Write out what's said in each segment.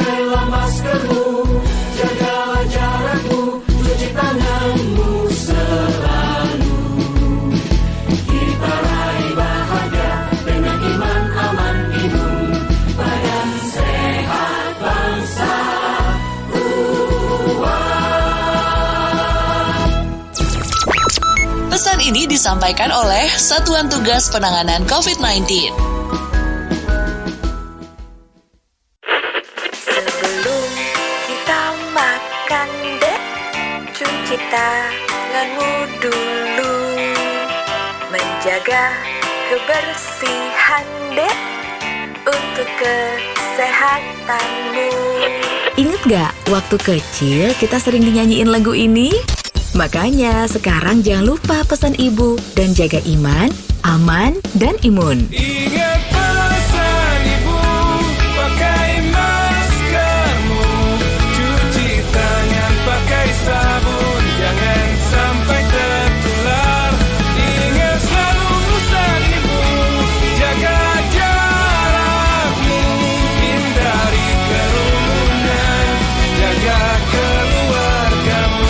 pakailah maskermu, jagalah jarakmu, cuci tanganmu selalu. Kita raih bahagia dengan iman aman imun, badan sehat bangsa kuat. Pesan ini disampaikan oleh Satuan Tugas Penanganan COVID-19. Sebelum kita makan dek, cuci tanganmu dulu. Menjaga kebersihan dek, untuk kesehatanmu. Ingat gak, waktu kecil kita sering dinyanyiin lagu ini? Makanya sekarang jangan lupa pesan ibu dan jaga iman, aman, dan imun. Ingat pesan ibu, pakai maskermu, cuci tangan pakai sabun, jangan sampai tertular. Ingat selalu pesan ibu, jaga jarakmu, hindari kerumunan, jaga keluargamu.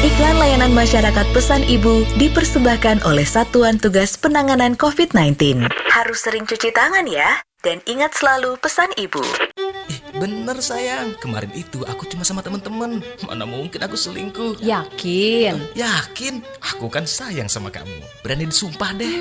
Iklan layanan masyarakat pesan ibu dipersembahkan oleh Satuan Tugas Penanganan COVID-19. Harus sering cuci tangan ya, dan ingat selalu pesan ibu. Bener sayang, kemarin itu aku cuma sama teman-teman. Mana mungkin aku selingkuh? Yakin? Yakin, aku kan sayang sama kamu. Berani disumpah deh.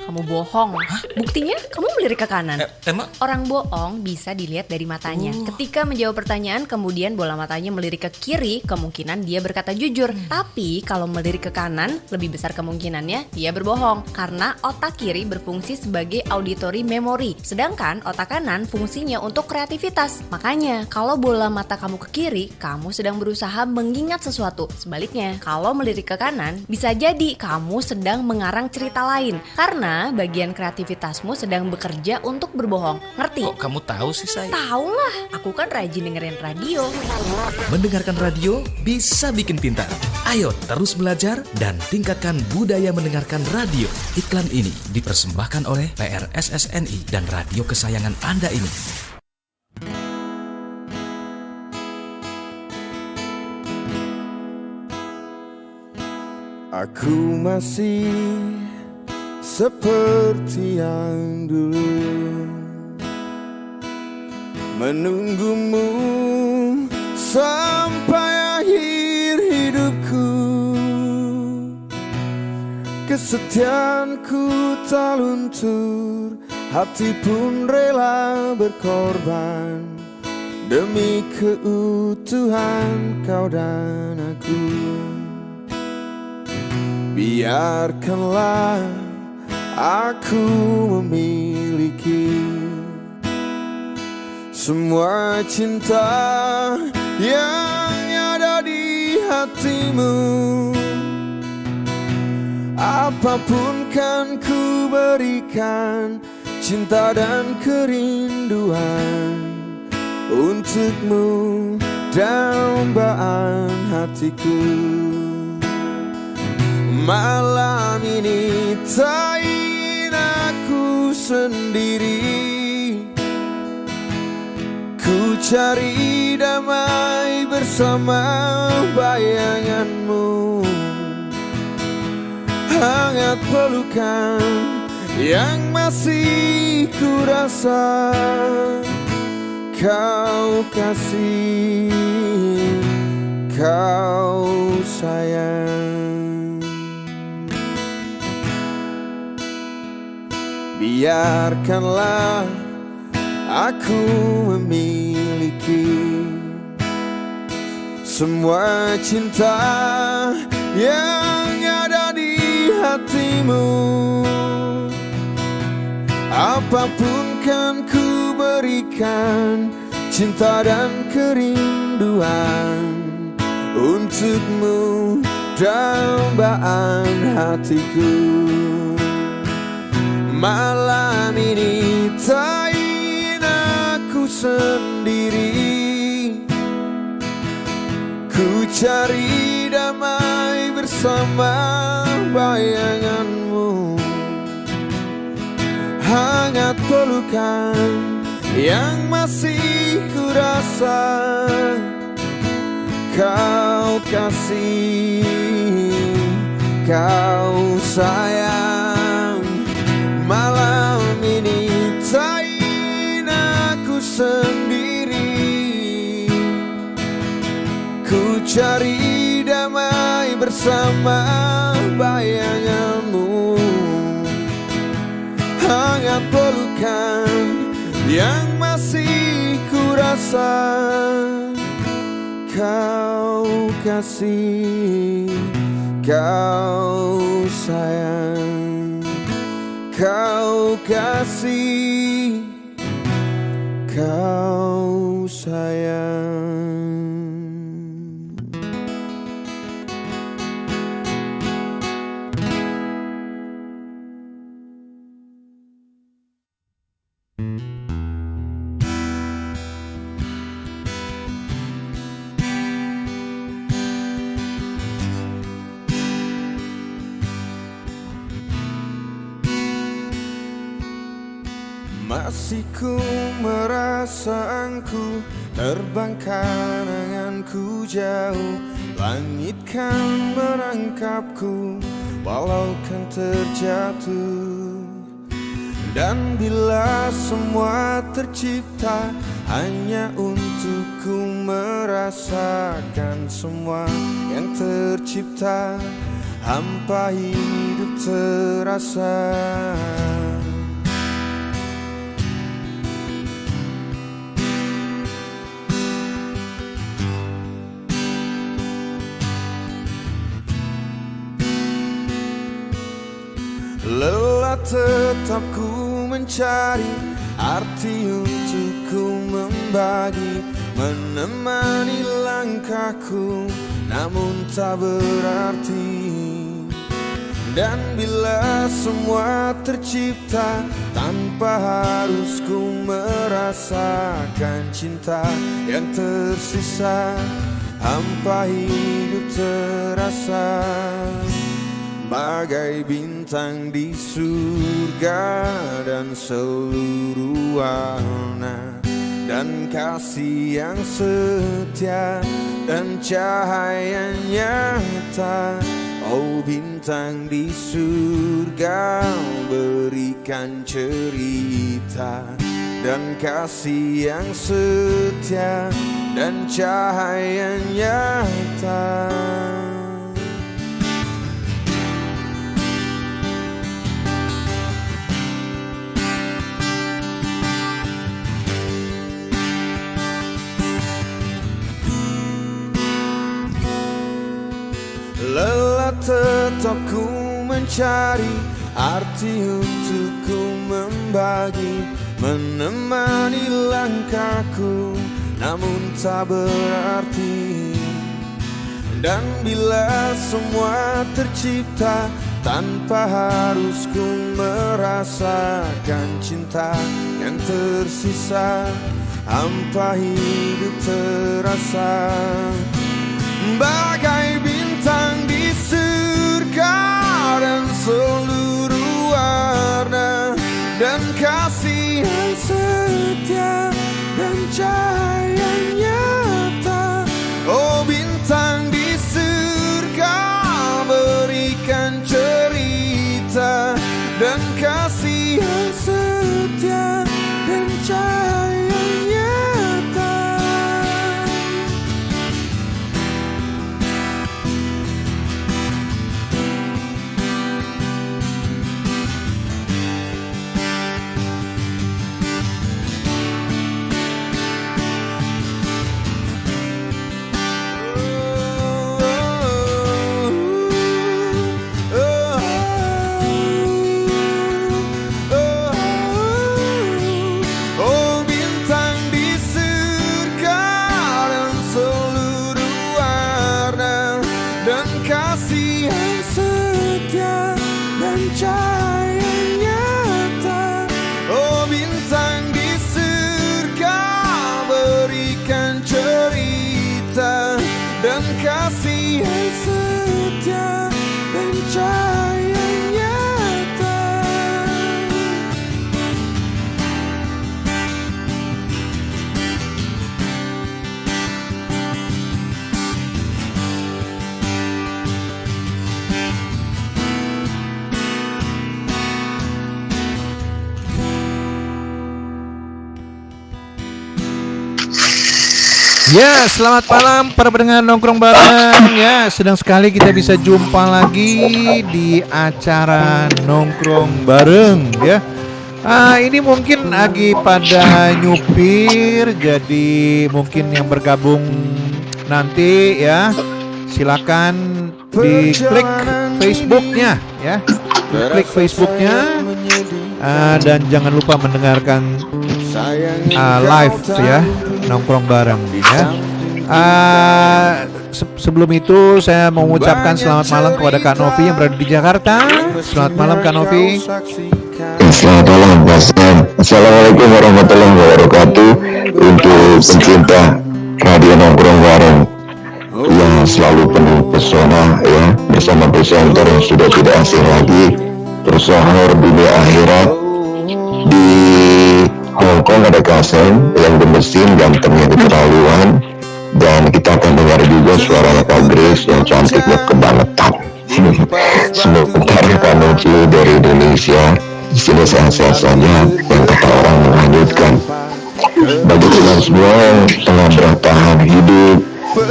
Kamu bohong. Hah? Buktinya kamu melirik ke kanan. Emang? Orang bohong bisa dilihat dari matanya. Ketika menjawab pertanyaan, kemudian bola matanya melirik ke kiri, kemungkinan dia berkata jujur. Tapi kalau melirik ke kanan, lebih besar kemungkinannya dia berbohong. Karena otak kiri berfungsi sebagai auditory memory, sedangkan otak kanan fungsinya untuk kreativitas. Makanya, kalau bola mata kamu ke kiri, kamu sedang berusaha mengingat sesuatu. Sebaliknya, kalau melirik ke kanan, bisa jadi kamu sedang mengarang cerita lain. Karena bagian kreativitasmu sedang bekerja untuk berbohong. Ngerti? Kok kamu tahu sih sayang? Tahu lah, aku kan rajin dengerin radio. Mendengarkan radio bisa bikin pintar. Ayo terus belajar dan tingkatkan budaya mendengarkan radio. Iklan ini dipersembahkan oleh PRSSNI dan radio kesayangan Anda ini. Aku masih seperti yang dulu, menunggumu sampai akhir hidupku. Kesetiaanku tak luntur, hati pun rela berkorban demi keutuhan kau dan aku. Biarkanlah aku memiliki semua cinta yang ada di hatimu. Apapun kan ku berikan, cinta dan kerinduan untukmu, dambaan hatiku. Malam ini tak ingin aku sendiri, ku cari damai bersama bayanganmu. Hangat pelukan yang masih ku rasa, kau kasih, kau sayang. Biarkanlah aku memiliki semua cinta yang ada di hatimu. Apapun kan ku berikan, cinta dan kerinduan untukmu, dambaan hatiku. Malam ini tak ingin aku sendiri, ku cari damai bersama bayanganmu. Hangat pelukan yang masih ku rasa, rasa kau kasih, kau sayang. Malam ini tak ingin aku sendiri, ku cari damai bersama bayanganmu. Hangat pelukan yang masih ku rasa, kau kasih, kau sayang. Kau kasih, kau sayang. Masih ku merasa engkau terbangkan anganku jauh. Langit kan merangkapku walau kan terjatuh. Dan bila semua tercipta hanya untukku merasakan semua yang tercipta, hampa hidup terasa. Lelah tetap ku mencari arti untuk ku membagi, menemani langkahku namun tak berarti. Dan bila semua tercipta tanpa harus ku merasakan cinta yang tersisa, hampa hidup terasa. Bagai bintang di surga dan seluruh warna, dan kasih yang setia dan cahaya nyata. Oh bintang di surga, berikan cerita dan kasih yang setia dan cahaya nyata. Lelah tetap ku mencari arti untuk ku membagi, menemani langkahku namun tak berarti. Dan bila semua tercipta tanpa harus ku merasakan cinta yang tersisa, hampa hidup terasa. Bagai bintang di surga dan seluruh warna, dan kasih yang setia dan cahaya nyata. Oh bintang di surga, berikan cerita dan kasih yang setia dan cahaya nyata. Dan kasih yang setia dan cahaya nyata. Ya, selamat malam para pendengar nongkrong bareng. Ya, senang sekali kita bisa jumpa lagi di acara nongkrong bareng ya. Ini mungkin lagi pada nyupir, jadi mungkin yang bergabung nanti ya, silakan diklik Facebooknya ya, klik Facebooknya dan jangan lupa mendengarkan live ya, nongkrong bareng ya. Sebelum itu saya mau mengucapkan selamat malam kepada Kak Novi yang berada di Jakarta. Selamat malam Kak Novi. Selamat malam Pak Sam. Assalamualaikum warahmatullahi wabarakatuh. Untuk pencinta radio nongkrong bareng yang selalu penuh pesona ya, bersama presenter yang sudah tidak asing lagi, tersohor dunia akhirat. Di Hongkong ada Kasem yang gemesin, gantengnya keterlaluan, dan kita akan dengar juga suara Kak Grace yang cantiknya kebangetan. Sementara Kak Novi dari Indonesia, di sini sehat-sehat saja, yang kata orang melanjutkan. Bagi kalian semua yang tengah bertahan hidup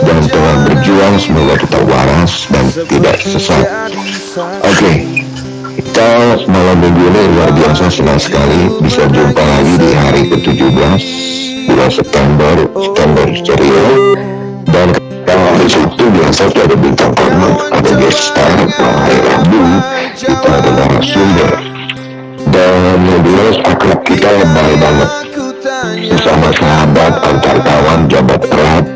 dan tengah berjuang, semoga tetap waras dan tidak sesat. Oke. Kita malam minggu ini luar biasa, senang sekali bisa jumpa lagi di hari ke-17 bulan September ceria. Dan hari Sabtu biasa ada bintang tamu, ada guest star. Hari Rabu kita ada narasumber, dan yang jelas akrab kita baik banget, bersama sahabat antar kawan jabat erat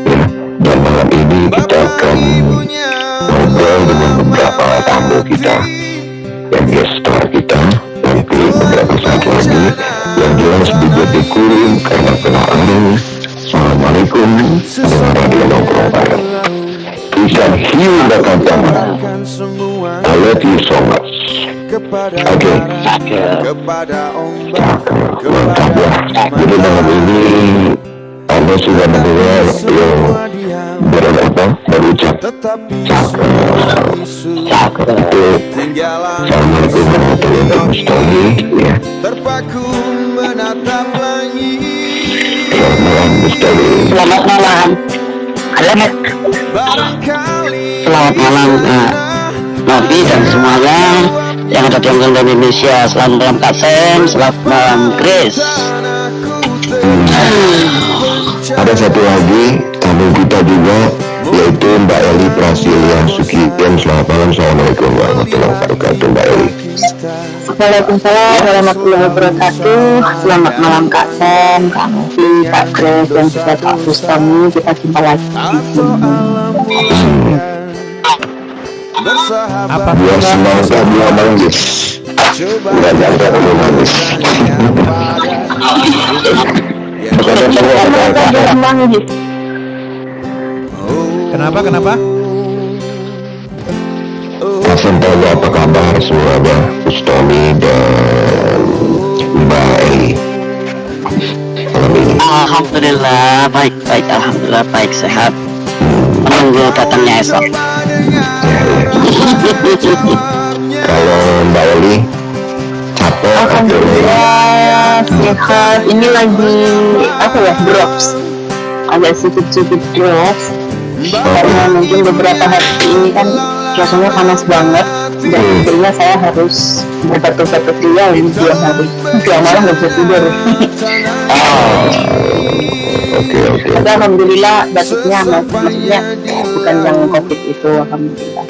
ya. Dan malam ini kita akan ngobrol dengan beberapa tamu kita dan guest star kita nanti beberapa saat lagi, yang jelas juga dikirim karena kena angin. Assalamualaikum dengan radio nongkrong bareng. Bisa hiu bakal tamat. I love you so much. Oke, mantap ya. Jadi malam ini Anda sudah mendengar yang berucap cakep. Assalamualaikum warahmatullahi wabarakatuh ya. Selamat malam Alamat. Selamat malam Novi dan semuanya yang ada di Hongkong dan Indonesia. Selamat malam Kak Sam, selamat malam Grace. Ada satu lagi tamu kita juga, yaitu Mbak Eli Prasilia Sukiken. Selamat malam, assalamualaikum warahmatullahi wabarakatuh Mbak Eli. Waalaikumsalam warahmatullahi wabarakatuh. Selamat malam Kak Sam, Kak Novi, Kak Grace, dan juga Kak Bustami. Kita jumpa lagi di sini. Apa biar semangat dia manggis, nggak nyangka dulu manggis. Kenapa? Kasem tahu apa kabar semuanya, Bustami dan Mbak Eli. Alhamdulillah baik, alhamdulillah baik, sehat. Menunggu datangnya esok. Kalau Mbak Eli capek? Alhamdulillah sehat. Ini lagi drops, agak sedikit drops karena mungkin beberapa hari ini kan rasanya panas banget, dan akhirnya saya harus berbatuk-batuk dia ini 2 hari. Siang malam nggak bisa tidur. Oke. Tapi alhamdulillah batuknya maksudnya bukan yang COVID itu, alhamdulillah.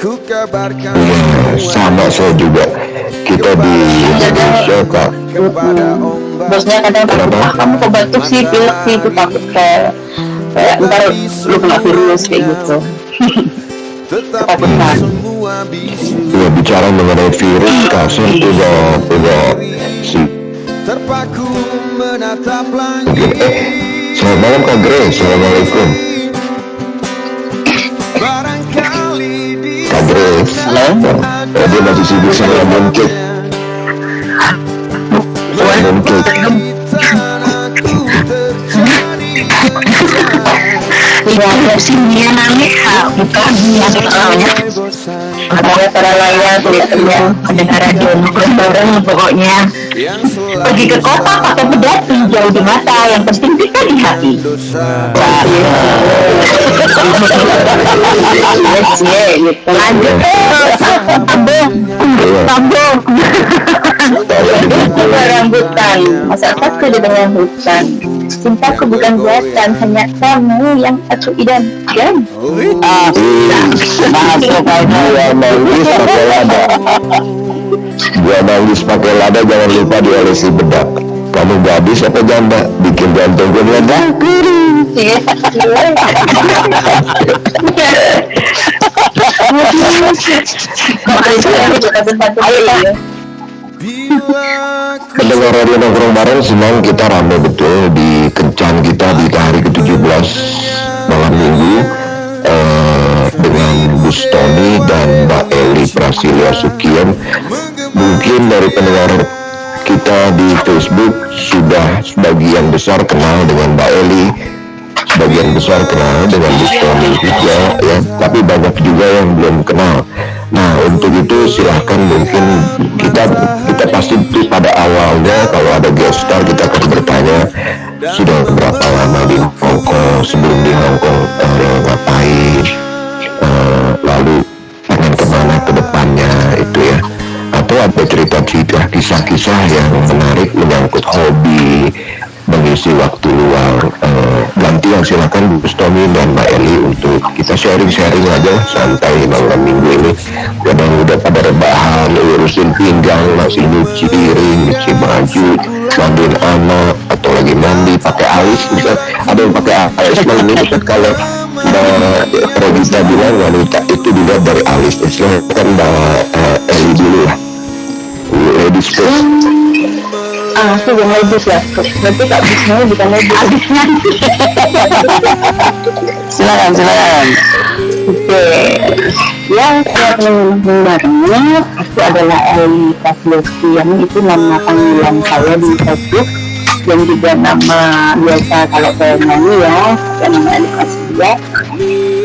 Sama saya juga. Kita di Indonesia Kak. Bosnya kadang kamu kok batuk sih, pilek sih, itu takut kayak ntar lu kena virus kayak gitu. Ketakutan. Ya, bicara mengenai virus, Kasem udah selamat malam Kak Grace, assalamualaikum Kak Grace. Halo. Dia masih sibuk sama lemon cake. Tidak sih dia namanya bukan dia soalnya. para layar yang mendengar radio nongkrong bareng pokoknya. Pergi ke kota pakai pedati, jauh di mata, yang penting kita di hati. Lanjut sambung rambutan, masa aku di tengah hutan. Cintaku bukan buatan, hanya kamu yang aku idamkan. Gua nangis pakai lada, jangan lupa diolesi bedak. Kamu gadis atau janda, bikin jantung gue meledak. Pendengar radio nongkrong bareng, senang kita ramai betul di kencan kita di hari ke-17 malam minggu dengan Gus Tony dan Mbak Eli Prasilia Sukian. Mungkin dari pendengar kita di Facebook sudah sebagian besar kenal dengan Mbak Eli, sebagian besar kenal dengan Gus Tony juga ya, tapi banyak juga yang belum kenal. Nah, untuk itu silahkan, mungkin kita pasti pada awalnya kalau ada guest star kita akan bertanya sudah berapa lama di Hong Kong, sebelum di Hong Kong ngapain, lalu pengen kemana ke depannya itu ya, atau ada cerita-cerita kisah-kisah yang menarik menyangkut hobi, mengisi waktu luar. Gantian silakan Gus Tommy dan Mbak Eli untuk kita sharing-sharing aja santai malam minggu ini. Kadang udah pada rebahan, urusin pinggang, masih nyuci piring, nyuci baju, mandiin anak, atau lagi mandi pakai alis. Bisa ada yang pakai alis malam ini kan, kalau Mbak Regista bilang wanita itu dilihat dari alis. Silakan Mbak Eli dulu lah. Ladies first. Aku yang ladies ya, berarti Kak Bisnya bukan ladies. Silakan. Oke, yang saya kenal barengnya aku adalah Eli Prasilia, itu nama panggilan saya di Facebook, dan juga nama biasa kalau saya nyanyi ya, nama Eli Prasilia.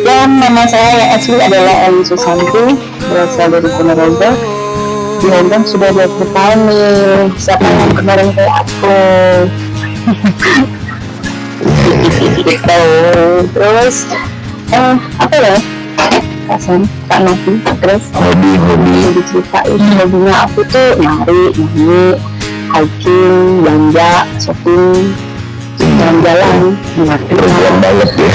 Dan nama saya yang asli adalah Eli Susanti, berasal dari Ponorogo. Di Hongkong sudah 20 tahun nih. Siapa yang kemarin kayak aku? Gitu. Terus apa ya? Kasan Kak Novi. Terus hobi diceritain hobinya aku tuh nyanyi, hiking, belanja, shopping, jalan-jalan. Perempuan banget ya.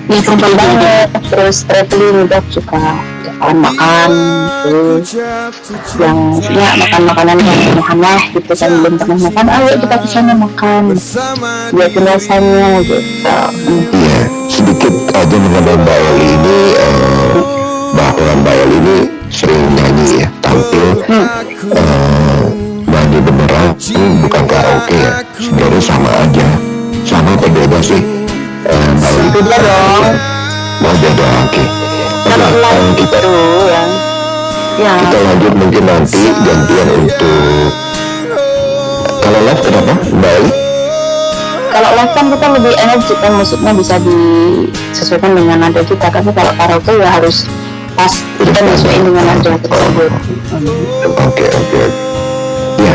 Ini perempuan banget. Terus traveling juga suka makan, terus yang makan makanan yang hangat gitu kan, belum pernah makan, ayo kita kesana makan, lihatin rasanya gitu. Iya, sedikit aja mengenai Mbak Eli ini, bahwa Mbak Eli ini sering nyanyi ya, tampil nyanyi beneran, bukan karaoke ya. Sebenarnya sama aja, sama atau beda sih Mbak Eli? Beda dong. Mau beda, oke. Kita lanjut mungkin nanti gantian untuk kalau live. Kenapa Mbak Eli? Kalau live kan kita lebih energi kan, musiknya bisa disesuaikan dengan nada kita, tapi kalau karaoke ya harus pas kita menyesuaikan dengan nada tersebut. Oke. Ya,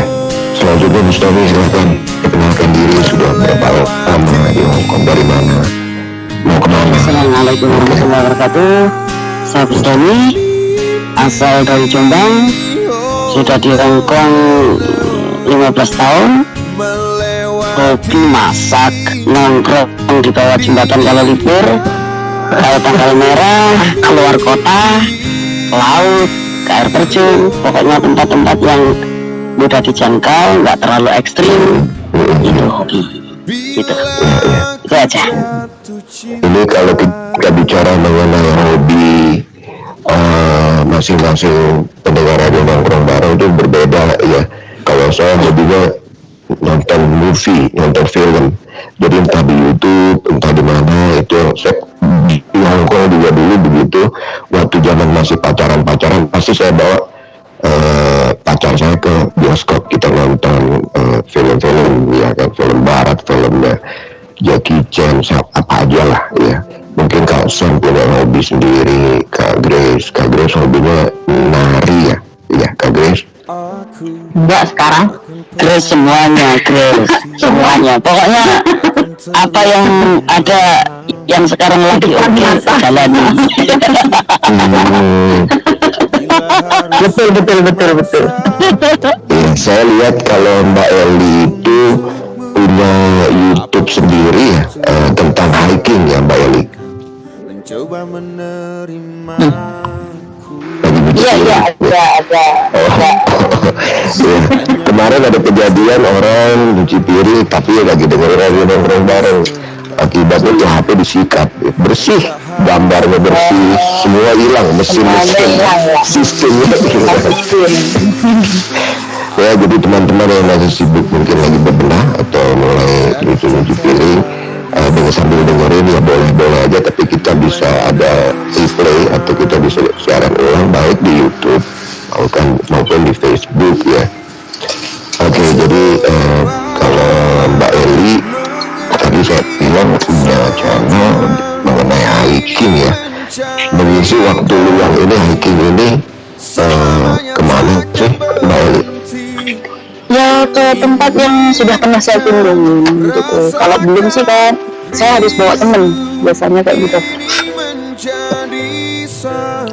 selanjutnya Gus Tommy silahkan perkenalkan diri, sudah berapa lama di Hongkong, dari mana, mau kemana? Assalamualaikum warahmatullahi wabarakatuh. Saya Gus Tommy, asal dari Jombang, sudah di Hongkong 15 tahun. Hobi masak, nongkrong di bawah jembatan kalau libur, kalau tanggal merah, keluar kota, ke laut, ke air terjun, pokoknya tempat-tempat yang mudah dijangkau, nggak terlalu ekstrim. Itu hobi, gitu. Itu aja. Ini kalau kita bicara mengenai hobi, masing-masing pendengar radio nongkrong bareng itu berbeda ya. Kalau saya hobinya nonton movie, nonton film. Jadi entah di YouTube, entah di mana, itu saya di Hongkong juga dulu begitu. Waktu zaman masih pacaran, pasti saya bawa pacar saya ke bioskop, kita nonton film-film ya kan, film barat, filmnya Jackie Chan, apa aja lah ya. Mungkin Kak Sam punya hobi sendiri, Kak Grace hobinya nari ya, iya Kak Grace. Enggak sekarang. Grace semuanya. Pokoknya apa yang ada yang sekarang lagi oke jalani. Betul. Ya, saya lihat kalau Mbak Eli itu punya YouTube sendiri ya, tentang hiking ya Mbak Eli. Mencoba menerima. Iya, ada. Ya, kemarin ada kejadian orang cuci piring tapi lagi dengerin radio nongkrong bareng. Akibatnya tuh HP disikat, bersih, gambarnya bersih, semua hilang, mesin sistemnya hilang. Ya, jadi teman-teman yang masih sibuk mungkin lagi bebenah atau mulai nyuci piring, dengan sambil dengerin ya boleh aja, tapi kita bisa ada replay atau kita bisa siaran ulang baik di YouTube maupun di Facebook ya. Oke, jadi kalau Mbak Eli tadi saya bilang punya channel mengenai hiking ya, mengisi waktu luang ini hiking ini kemana sih Mbak Eli? Ya ke tempat yang sudah pernah saya kunjungi gitu. Kalau belum sih kan saya harus bawa temen, biasanya kayak gitu.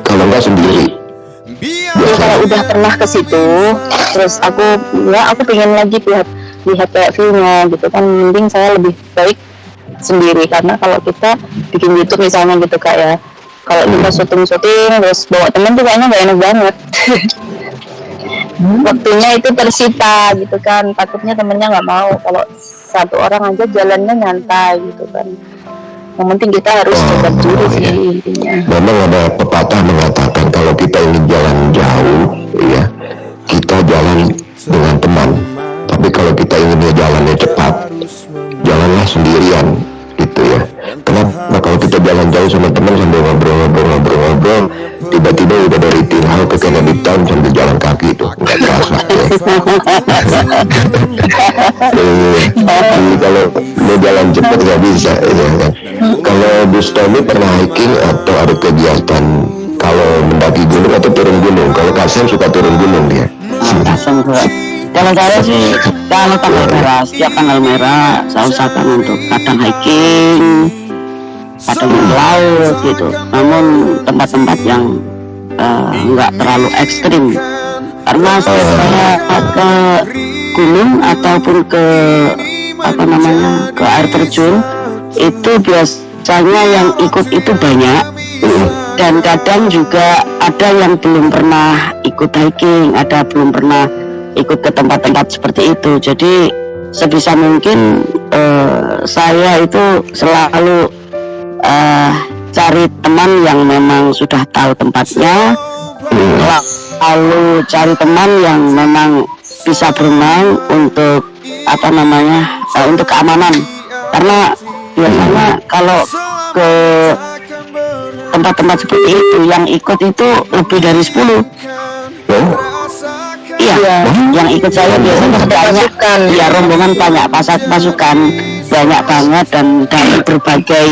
Kalau enggak sendiri? Ya kalau udah pernah ke situ, terus aku pengen lagi lihat kayak filmnya gitu kan, mending saya lebih baik sendiri, karena kalau kita bikin YouTube misalnya gitu kayak kalau kita syuting terus bawa temen tuh kayaknya gak enak banget. Waktunya itu tersita gitu kan, takutnya temennya nggak mau kalau satu orang aja jalannya nyantai gitu kan. Yang penting kita harus jaga diri sih intinya. Memang ada pepatah mengatakan kalau kita ingin jalan jauh ya, kita jalan dengan teman, tapi kalau kita ingin jalannya cepat, jalanlah sendirian gitu ya. Kenapa? Kalau kita jalan jauh sama teman sambil ngobrol, tiba-tiba udah dari Tinghau ke Kennedy Town sambil jalan kaki itu nggak terasa ya. Jadi kalau mau jalan cepat nggak bisa ya kan. Kalau Bustomi pernah hiking atau ada kegiatan kalau mendaki gunung atau turun gunung? Kalau Kasem suka turun gunung dia. Kalau saya sih kalau tanggal merah, setiap tanggal merah saya usahakan untuk kadang hiking, kadang ke laut gitu. Namun tempat-tempat yang nggak terlalu ekstrim, karena saya ke gunung ataupun ke ke air terjun itu biasanya yang ikut itu banyak, dan kadang juga ada yang belum pernah ikut hiking, ada belum pernah ikut ke tempat-tempat seperti itu. Jadi sebisa mungkin saya itu selalu cari teman yang memang sudah tahu tempatnya, lalu cari teman yang memang bisa berenang untuk untuk keamanan. Karena biasanya kalau ke tempat-tempat seperti itu yang ikut itu lebih dari 10. Iya, yang ikut saya biasanya banyak, ya rombongan banyak, pasukan banyak banget, dan dari berbagai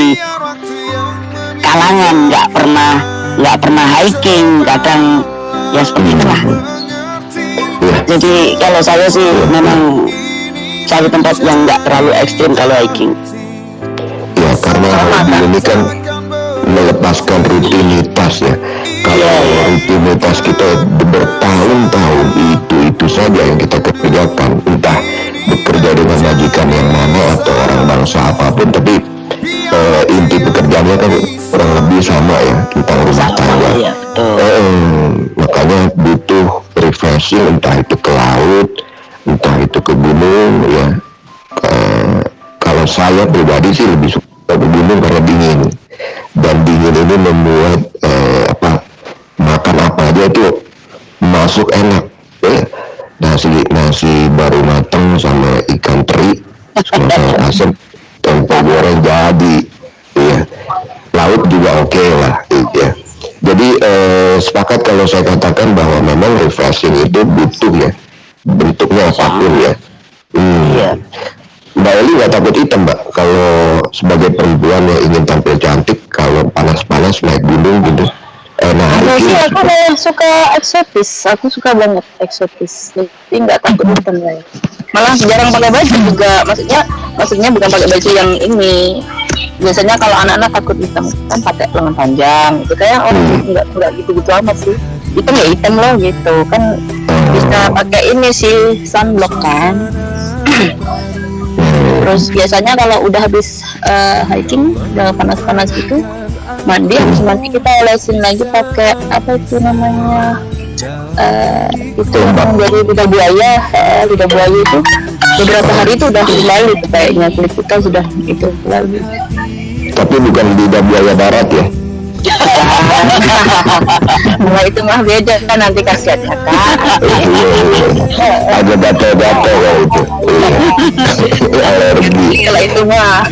kalangan, nggak pernah hiking, kadang ya seperti itulah. Jadi kalau saya sih memang cari tempat yang nggak terlalu ekstrim kalau hiking. Ya karena hobi ini kan melepaskan rutinitas ya. Kalau rutinitas kita bertahun-tahun itu saja yang kita kerjakan, entah bekerja dengan majikan yang mana atau orang bangsa apapun, tapi inti pekerjaannya kan kurang lebih sama ya, tentang rumah tangga. Makanya butuh refreshing, entah itu ke laut, entah itu ke gunung ya. Kalau saya pribadi sih lebih suka ke gunung karena dingin, dan dingin ini membuat makan apa aja itu masuk enak ya. Nasi baru matang sama ikan teri sama asam tempe goreng jadi ya. Laut juga oke lah ya. Jadi sepakat kalau saya katakan bahwa memang refreshing itu butuh ya, bentuknya apapun ya. Mbak Eli nggak takut hitam Mbak kalau sebagai perempuan yang ingin tampil cantik kalau panas-panas naik gunung gitu? Kalau sih aku malah suka eksotis, aku suka banget eksotis, jadi nggak takut hitam lah. Malah jarang pakai baju juga, maksudnya bukan pakai baju yang ini. Biasanya kalau anak-anak takut hitam kan pakai lengan panjang, itu kayak nggak gitu-gitu amat sih. Hitam ya hitam loh gitu kan, bisa pakai ini sih sunblock kan. Terus biasanya kalau udah habis hiking, udah panas-panas gitu, mandi kita olesin lagi pakai apa itu namanya itu yang dari lidah buaya itu beberapa hari itu udah lalu itu kayaknya kulit kita sudah itu lalu. Tapi bukan lidah buaya darat ya? Nah itu mah beda kan, nanti kasihan ya Kak. Ada gatal-gatal kalau itu. Alergi. Kalau itu mah.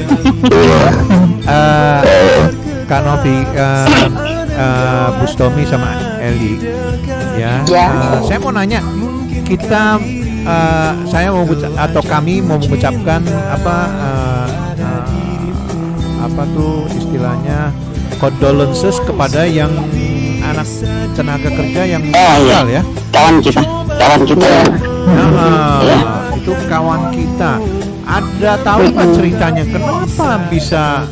Kak Novi, Bustomi sama Eli, ya. Saya mau nanya, kami mau mengucapkan apa tuh istilahnya condolences kepada yang anak tenaga kerja yang meninggal ya. Kawan kita. Itu kawan kita. Ada tahu nggak ceritanya kenapa bisa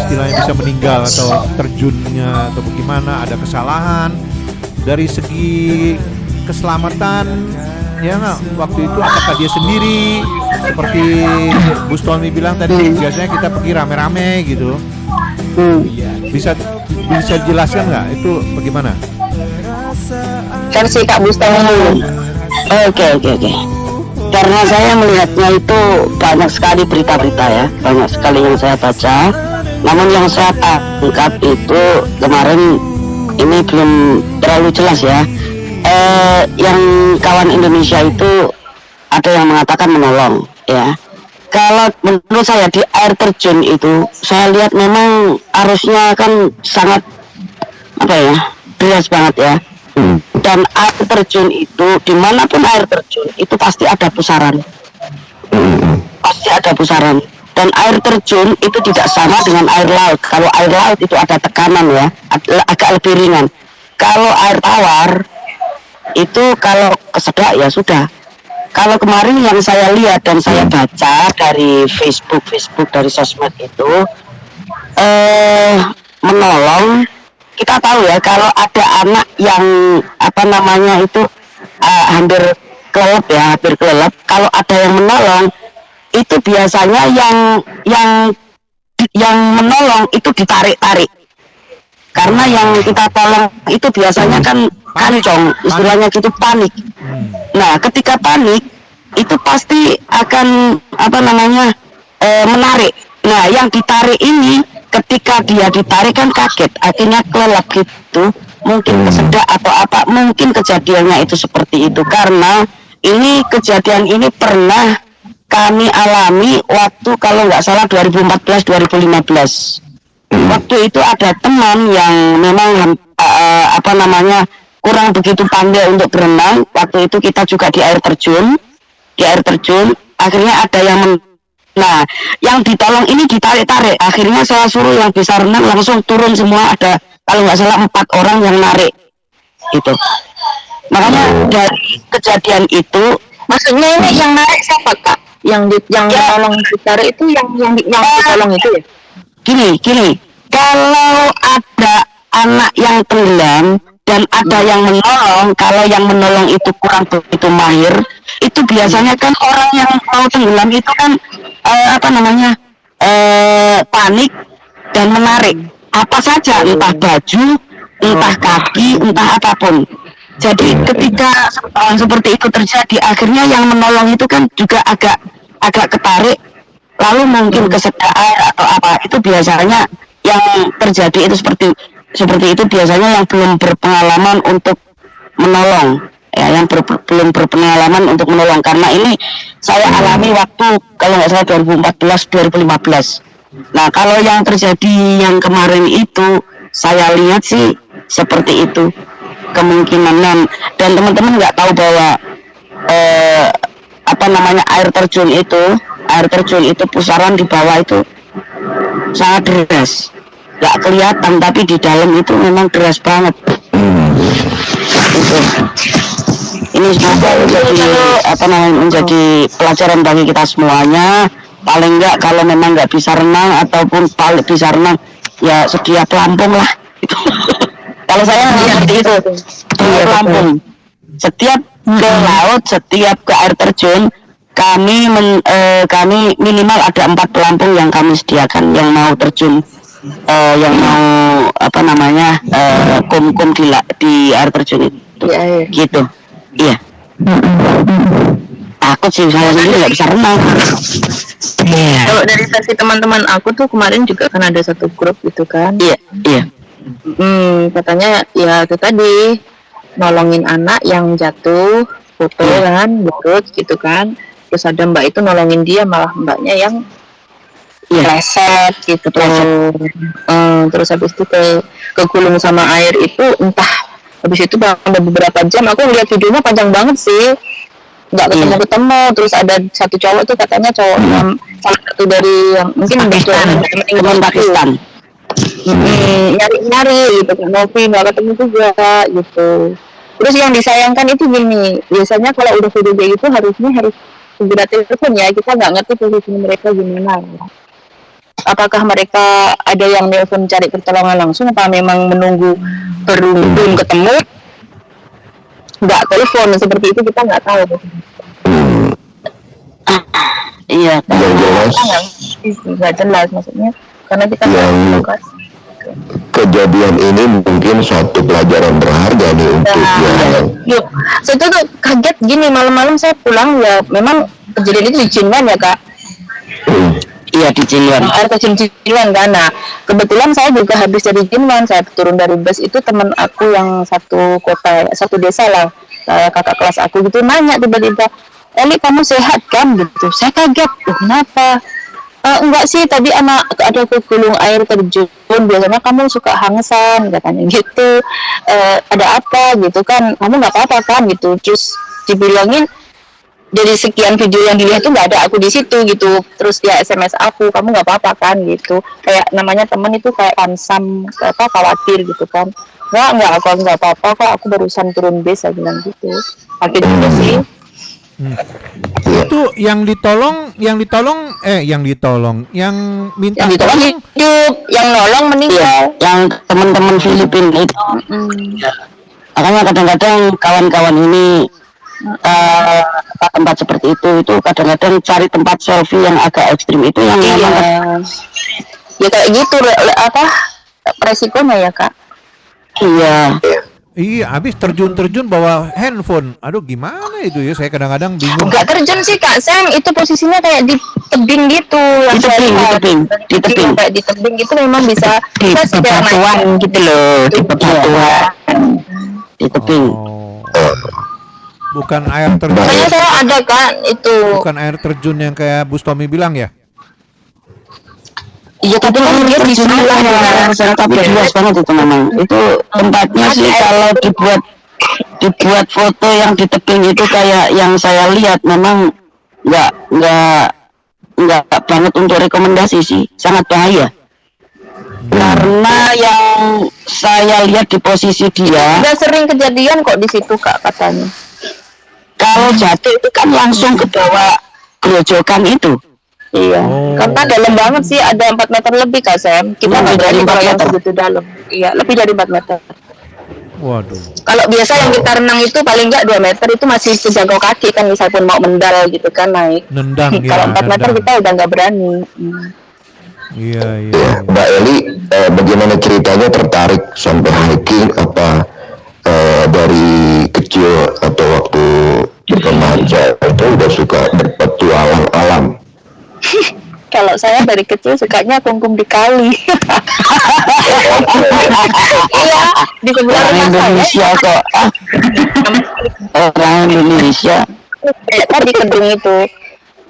istilahnya bisa meninggal atau terjunnya atau bagaimana? Ada kesalahan dari segi keselamatan ya nggak? Waktu itu apakah dia sendiri seperti Bustomi bilang tadi, biasanya kita pergi rame-rame gitu. Bisa jelaskan nggak itu bagaimana? Versi Kak Bustomi. Oke. Karena saya melihatnya itu banyak sekali berita-berita ya, banyak sekali yang saya baca. Namun yang saya tangkap itu kemarin ini belum terlalu jelas ya. Yang kawan Indonesia itu ada yang mengatakan menolong ya. Kalau menurut saya di air terjun itu saya lihat memang arusnya kan sangat deras banget ya. Dan air terjun itu dimanapun air terjun itu pasti ada pusaran, dan air terjun itu tidak sama dengan air laut. Kalau air laut itu ada tekanan ya, agak lebih ringan. Kalau air tawar itu kalau kesedak ya sudah. Kalau kemarin yang saya lihat dan saya baca dari Facebook dari sosmed itu menolong. Kita tahu ya kalau ada anak yang hampir kelelep, kalau ada yang menolong itu biasanya yang menolong itu ditarik-tarik, karena yang kita tolong itu biasanya kan kancong, istilahnya gitu, panik. Nah ketika panik itu pasti akan menarik. Nah yang ditarik ini ketika dia ditarik kan kaget, akhirnya kelelep gitu, mungkin kesedak atau apa, mungkin kejadiannya itu seperti itu. Karena ini kejadian ini pernah kami alami waktu kalau nggak salah 2014-2015. Waktu itu ada teman yang memang kurang begitu pandai untuk berenang. Waktu itu kita juga di air terjun, akhirnya ada yang nah, yang ditolong ini ditarik-tarik. Akhirnya saya suruh yang bisa renang langsung turun semua. Ada kalau nggak salah 4 orang yang narik itu. Makanya dari kejadian itu, maksudnya ini yang narik siapa Kak? Yang tolong ditarik itu yang ditolong itu ya? Gini. Kalau ada anak yang tenggelam dan ada yang menolong, kalau yang menolong itu kurang begitu mahir, itu biasanya kan orang yang mau tenggelam itu kan panik dan menarik apa saja, entah baju, entah kaki, entah apapun. Jadi ketika seperti itu terjadi, akhirnya yang menolong itu kan juga agak ketarik, lalu mungkin kesedak air atau apa. Itu biasanya yang terjadi itu seperti itu biasanya yang belum berpengalaman untuk menolong ya, yang belum berpengalaman untuk menolong. Karena ini saya alami waktu kalau nggak salah 2014-2015. Nah kalau yang terjadi yang kemarin itu saya lihat sih seperti itu. kemungkinan, dan teman-teman nggak tahu bahwa air terjun itu pusaran di bawah itu sangat deras, nggak kelihatan tapi di dalam itu memang deras banget. Itu ini semoga menjadi pelajaran bagi kita semuanya. Paling enggak kalau memang nggak bisa renang ataupun paling bisa renang ya sedia pelampung lah. Kalau saya seperti itu, pelampung. Setiap ke laut, setiap ke air terjun, kami minimal ada 4 pelampung yang kami sediakan yang mau terjun, yang mau kum di air terjun itu, gitu. Iya. Takut sih, saya sendiri nggak bisa renang. Kalau dari versi teman-teman aku tuh kemarin juga kan ada satu grup gitu kan. Iya. Katanya ya itu tadi nolongin anak yang jatuh, foto kan, berut gitu kan. Terus ada mbak itu nolongin dia, malah mbaknya yang pleset gitu tuh. Terus habis itu kegulung sama air itu entah. Habis itu ada beberapa jam aku lihat videonya panjang banget sih. Nggak ketemu. Terus ada satu cowok tuh katanya cowok yang salah satu dari yang mungkin teman Pakistan. Nyari gitu kan, Novi nggak ketemu juga gitu. Terus yang disayangkan itu gini, biasanya kalau udah video kayak gitu harus segera telepon ya, kita nggak ngerti posisi mereka gimana. Apakah mereka ada yang telepon cari pertolongan langsung, apa memang menunggu belum ketemu? Nggak telepon seperti itu, kita nggak tahu. Iya, nggak jelas maksudnya, karena kita nggak tahu. Kejadian ini mungkin suatu pelajaran berharga nih untuk Yuk, saya tuh kaget gini, malam-malam saya pulang ya, memang kejadian itu di Cinwan ya kak. Iya di Cinwan. Air terjun Cinwan kan. Nah, kebetulan saya juga habis dari Cinwan, saya turun dari bus itu teman aku yang satu kota, satu desa lah, kakak kelas aku gitu nanya tiba-tiba, Eli kamu sehat kan gitu. Saya kaget, kenapa? Enggak sih, tadi ada kegulung air terjun, biasanya kamu suka hangsan katanya gitu. Ada apa gitu kan, kamu nggak apa-apa kan gitu. Terus dibilangin dari sekian video yang dilihat tuh nggak ada aku di situ gitu. Terus dia SMS aku, kamu nggak apa-apa kan gitu, kayak namanya temen itu kayak ansam khawatir gitu kan. Nggak aku nggak apa-apa kok, aku barusan turun bis, saya bilang gitu. Akhirnya sih itu yang minta tolong hidup, yang nolong meninggal, yang teman-teman Filipina itu. Makanya kadang-kadang kawan-kawan ini tempat seperti itu kadang-kadang cari tempat selfie yang agak ekstrim itu yang memang ya kayak gitu resikonya ya kak. Iya, habis terjun bawa handphone. Aduh, gimana itu ya? Saya kadang-kadang bingung. Enggak terjun sih Kak Sam, itu posisinya kayak di tebing gitu. Di tebing. Kayak di tebing gitu memang bisa di bebatuan gitu loh, di bebatuan. Di tebing. Bukan air terjun. Makanya saya ada kan itu. Bukan air terjun yang kayak Bustomi bilang ya? Iya, tapi kan dia di sana tapi luas banget itu memang. Itu tempatnya sih kalau dibuat foto yang di tebing itu kayak yang saya lihat memang nggak banget untuk rekomendasi sih, sangat bahaya. Karena yang saya lihat di posisi dia udah sering kejadian kok di situ Kak katanya. Kalau jatuh itu kan langsung ke bawah gerojokan itu. Iya, karena dalam banget sih, ada 4 meter lebih Kak Sam. Kita nggak dari 4 meter segitu dalam. Iya, lebih dari 4 meter. Waduh. Kalau biasa yang kita renang itu paling nggak 2 meter itu masih sejangkau kaki kan, misal pun mau mendal gitu kan naik. Nendang ya. Kalau 4 meter kita udah nggak berani. Iya. Mbak Eli, bagaimana ceritanya tertarik sampai hiking apa dari kecil atau waktu remaja itu udah suka berpetualang alam? Kalau saya dari kecil sukanya kungkum di kali. Iya, di sebelah orang Indonesia kok. Orang Indonesia. Kayak di kedung itu,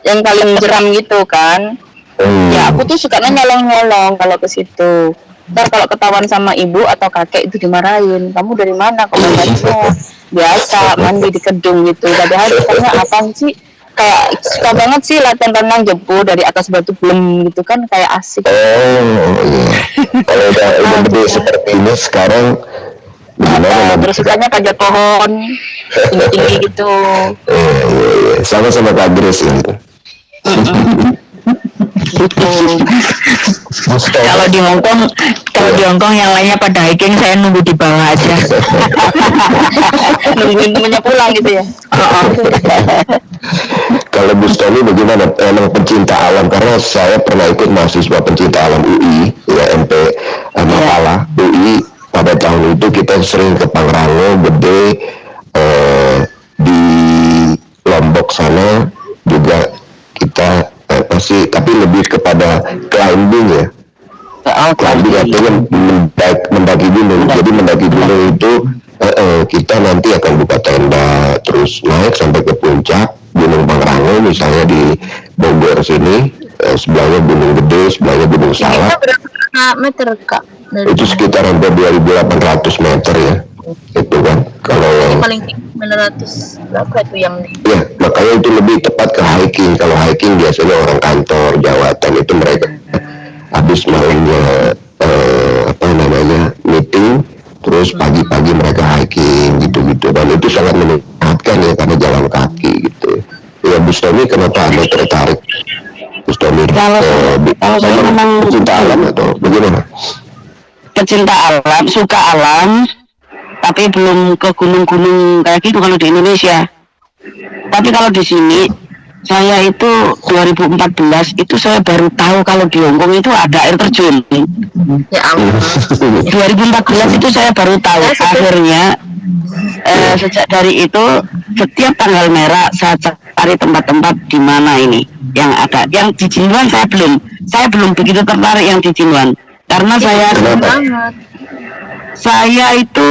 yang paling jeram gitu kan. Ya aku tuh sukanya nyolong-nyolong kalau ke situ. Ntar kalau ketahuan sama ibu atau kakek itu dimarahin. Kamu dari mana? Biasa mandi di kedung gitu. Padahal katanya apa sih? kayak suka banget sih latihan renang jebol dari atas batu belum gitu kan, kayak asik. Oh iya. Kalau udah gede seperti ini sekarang gimana? Terus sukanya panjat pohon tinggi-tinggi gitu. Iya. Sama-sama Kak Grace ini. Gitu. Kalau di Hongkong yang lainnya pada hiking, saya nunggu di bawah aja. Nungguin temennya pulang gitu ya. Kalau Bu Stomi bagaimana? Emang pencinta alam, karena saya pernah ikut mahasiswa pencinta alam UI ya, MP Mapala UI. Pada tahun itu kita sering ke Pangrango, Gede, di Lombok sana juga kita pasti, tapi lebih kepada climbing ya. Climbing artinya mendaki gunung. Jadi mendaki gunung itu kita nanti akan buka tenda terus naik sampai ke puncak Gunung Pangrango, misalnya di Bogor sini, sebelahnya Gunung Gede, sebelahnya Gunung Salak. Berapa meter Kak? Itu sekitar hampir 2.800 meter ya. Itu kan kalau yang paling tinggi 900 berapa itu yang ya, makanya itu lebih tepat ke hiking. Kalau hiking biasanya orang kantor jawatan itu mereka habis maunya meeting, terus pagi-pagi mereka hiking gitu-gitu, dan itu sangat menyenangkan ya karena jalan kaki gitu ya. Bu Stomi kenapa Anda tertarik, Bu Stomi? Kalau saya memang pecinta alam atau bagaimana? Pecinta alam, suka alam, tapi belum ke gunung-gunung kayak gitu kalau di Indonesia. Tapi kalau di sini, saya itu 2014 itu saya baru tahu kalau di Hongkong itu ada air terjun. ya ampun. 2014 itu saya baru tahu. Akhirnya sejak dari itu setiap tanggal merah saya cari tempat-tempat di mana ini yang ada. Yang di Jinwan saya belum begitu tertarik yang di Jinwan, karena saya itu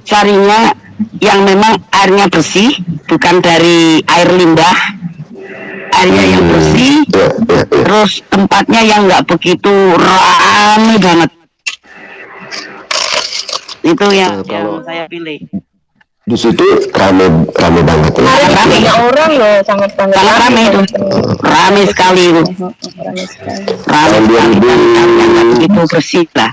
carinya yang memang airnya bersih, bukan dari air limbah, airnya yang bersih, terus tempatnya yang nggak begitu ramai banget. Itu yang saya pilih. Di situ rame banget ya. Rame orang loh, sangat rame itu, rame sekali itu. Rame sekali, yang begitu bersih lah.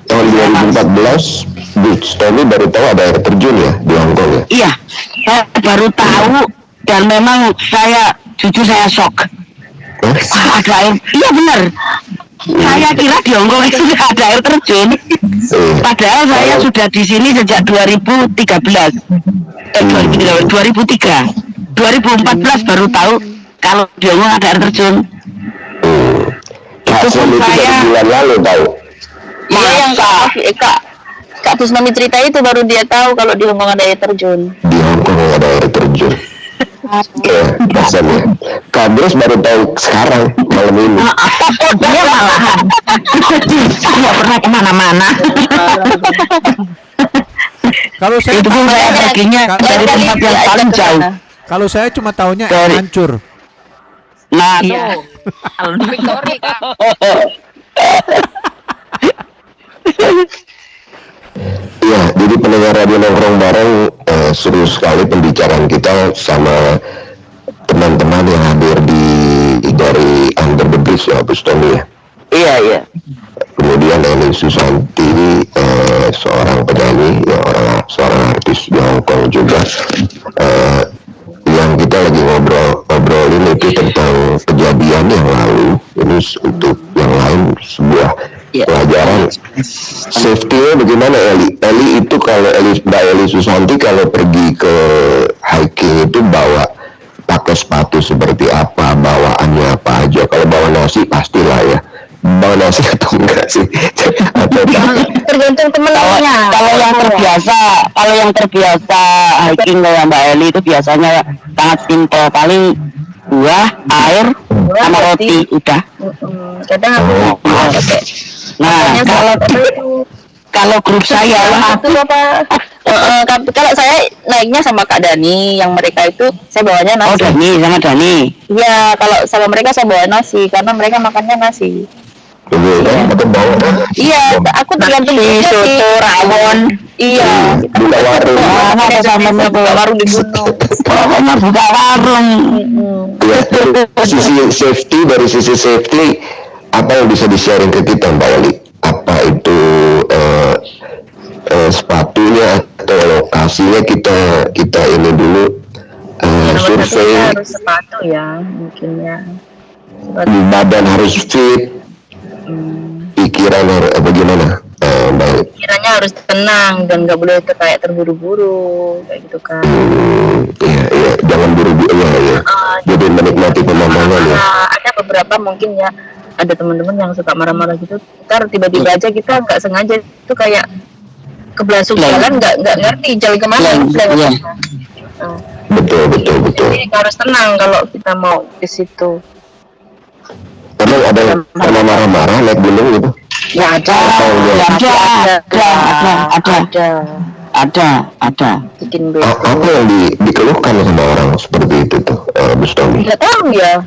Tahun 2014 Bu Stomi baru tahu ada air terjun ya di Hongkong ya? Iya, saya baru tahu, dan memang jujur saya shock. Ada air, iya benar. Saya kira di Hongkong itu nggak ada air terjun. Padahal saya sudah di sini sejak 2013. 2003. 2014 baru tahu kalau di Hongkong ada air terjun. Itu pun saya bulan lalu tahu. Iya, yang Kak Tusnami cerita itu baru dia tahu kalau di Hongkong ada air terjun. Di Hongkong ada air terjun. Rasanya Kak Grace baru tahu sekarang malam ini. Dia malahan nggak pernah kemana-mana. Kalau saya itu pun saya perginya dari tempat yang paling jauh. Kalau saya cuma tahunya air hancur. Nah, iya. Victory Kak. Ya, jadi pendengar Radio Nongkrong Bareng, seru sekali pembicaraan kita sama teman-teman yang hadir dari Under the Bridge ya, Bu Stomi ya. Iya. Kemudian Eli Susanti, seorang penyanyi, ya, seorang artis di Hongkong juga. Yang kita lagi ngobrolin itu tentang kejadian yang lalu. Ini untuk yang lain sebuah pelajaran. Safety-nya bagaimana Eli? Eli itu kalau Mbak Eli Susanti kalau pergi ke hiking itu pakai sepatu seperti apa, bawaannya apa aja? Kalau bawa nasi pastilah ya. Bawa nasi atau enggak sih? Tergantung temennya. Kalau yang terbiasa hiking kayak Mbak Eli itu biasanya sangat simpel, paling buah, air, sama roti udah. Kadang aku pakai. Nah, kalau grup saya itu apa? Kalau saya naiknya sama Kak Dani, yang mereka itu saya bawanya nasi. Oh, Dani sama Dani. Iya, kalau sama mereka saya bawa nasi karena mereka makannya nasi. Iya kan? Atau bawa kan? Iya, aku tergantung soto, rawon. Iya. Buka warung. Ada samanya buka warung di gunung. Pokoknya buka warung. Ya, dari sisi safety apa yang bisa di-sharing ke kita Mbak Eli? Apa itu sepatunya atau lokasinya kita ini dulu survei. Harus sepatu ya, mungkin ya. Badan harus fit, pikiran harus bagaimana? Baik. Pikirannya harus tenang dan nggak boleh kayak terburu-buru kayak gitu kan. Iya, jangan buru-buru ya. Jadi menikmati pemandangan ya. Ada beberapa mungkin ya, ada teman-teman yang suka marah-marah gitu. Ntar tiba-tiba aja kita nggak sengaja itu kayak kebelasuk jalan, nggak ngerti jalan kemana. Betul. Jadi harus tenang kalau kita mau ke situ. Emang ada yang pernah marah-marah naik gunung gitu? Ya ada. Bikin apa yang dikeluhkan sama orang seperti itu tuh, Bu Stomi? Nggak tahu ya.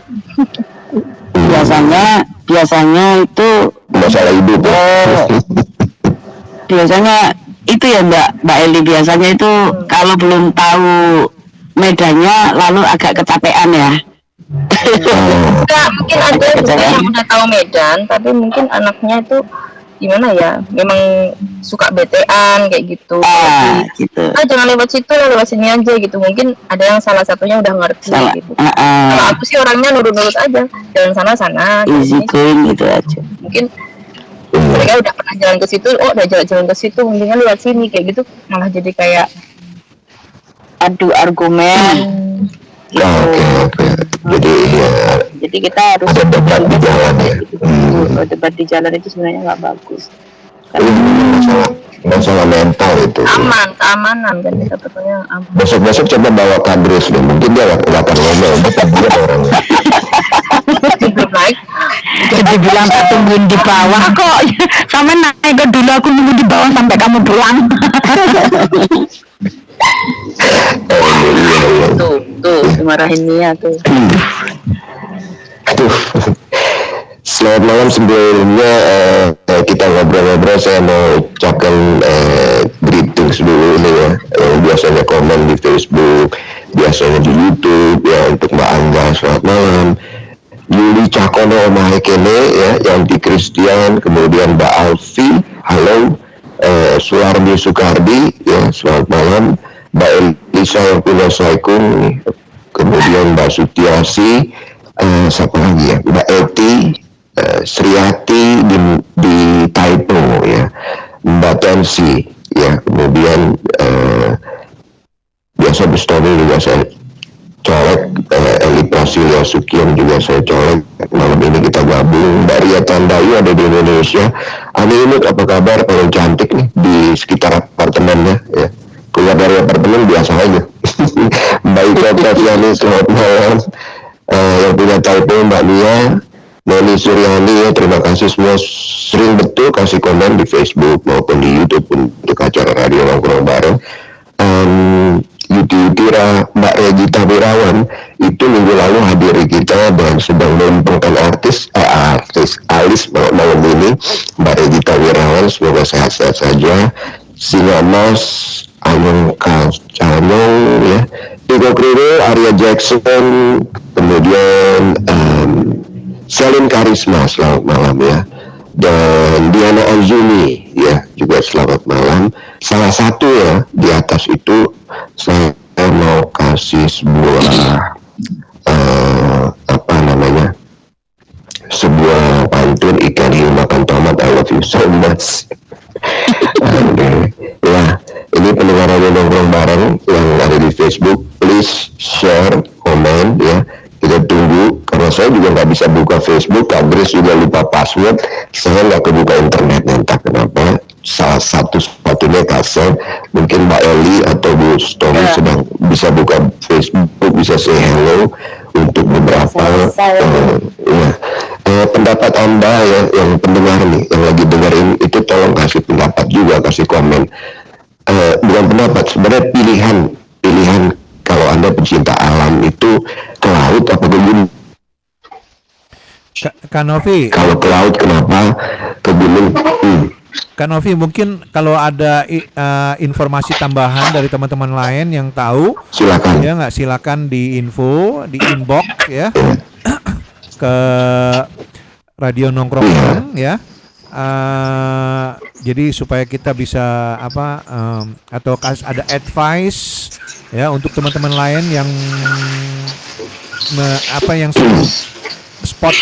biasanya itu Masalah hidup. biasanya itu ya Mbak Eli, biasanya itu kalau belum tahu medannya lalu agak kecapean ya. Enggak, mungkin ada juga yang udah tahu medan, tapi mungkin anaknya itu gimana ya, memang suka betean kayak gitu. Gitu. Jangan lewat situ, lewat sini aja gitu. Mungkin ada yang salah satunya udah ngerti gitu. Kalau aku sih orangnya nurut-nurut aja, jalan sana easy going gitu aja. Mungkin mereka udah pernah jalan ke situ, udah jalan ke situ, mendingan lewat sini kayak gitu, malah jadi kayak adu argumen. Gitu. Jadi ya. Jadi kita harus debat di jalan ya. Debat di jalan itu sebenarnya nggak bagus. Masalah mental itu. Keamanan kan kita betulnya aman. Besok coba bawa kadris deh, mungkin dia nggak akan ngomel, dia orang. Belum naik. Jadi bilang tungguin di bawah kok. Sama naik dulu, aku nunggu di bawah sampai kamu pulang. Tuh dimarahin Nia tuh. Selamat malam sebelumnya, kita ngobrol-ngobrol, saya mau ucapkan greetings dulu ini ya, yang biasanya komen di Facebook, biasanya di YouTube ya, untuk Mbak Angga selamat malam, Yuli Cakono Omahe Kene ya, Yanti Christian, kemudian Mbak Alfi, halo, Sulardi Soekardi ya, selamat malam, Mbak Elisa yang punya Assalamualaikum, kemudian Mbak Sutiasi, siapa lagi ya, Mbak Eti, Sriati di Taipo ya, Mbak Tensi ya, kemudian biasa Bustoni juga saya colek, Eli Prasilia Sukian juga saya colek, malam ini kita gabung. Mbak Ria Tandayu ada di Indonesia. Aminut apa kabar, kalau cantik nih di sekitar apartemennya ya, keluar dari apartemen biasa aja. Mbak Ika Praviani selamat malam, yang punya Taipo Mbak Nia, Noni Suryani ya, terima kasih semua, sering betul kasih komen di Facebook maupun di YouTube untuk acara Radio Nongkrong Bareng. Yutira Mbak Regita Wirawan itu minggu lalu hadir di kita dan sedang melempengkan artis alis malam ini. Mbak Regita Wirawan semoga sehat-sehat saja. Singa Mas, Ayong Kacano ya, Tiko Kriro, Arya Jackson, kemudian Selin Karisma selamat malam ya, dan Diana Azumi ya juga selamat malam. Salah satu ya di atas itu saya mau kasih sebuah sebuah pantun, ikan hiu makan tomat, I love you so much. Ya, ini pendengar Radio Nongkrong Bareng yang ada di Facebook, please share, komen ya. Kita tunggu, karena saya juga nggak bisa buka Facebook, Kak Grace juga lupa password, saya nggak kebuka internetnya, entah kenapa. Salah satu sepatunya kasar, mungkin Mbak Eli atau Bu Stomi sedang bisa buka Facebook, bisa say hello untuk beberapa pendapat Anda ya, yang pendengar nih, yang lagi dengerin itu tolong kasih pendapat juga, kasih komen. Bukan pendapat, sebenarnya pilihan kalau Anda pecinta alam itu ke laut apa ke gunung? Kanovi. Kalau ke laut kenapa ke gunung? Kanovi, mungkin kalau ada informasi tambahan dari teman-teman lain yang tahu, silakan. Ya nggak, silakan di info, di inbox ya ke Radio Nongkrong Bareng ya. Jadi supaya kita bisa atau ada advice ya untuk teman-teman lain yang yang spot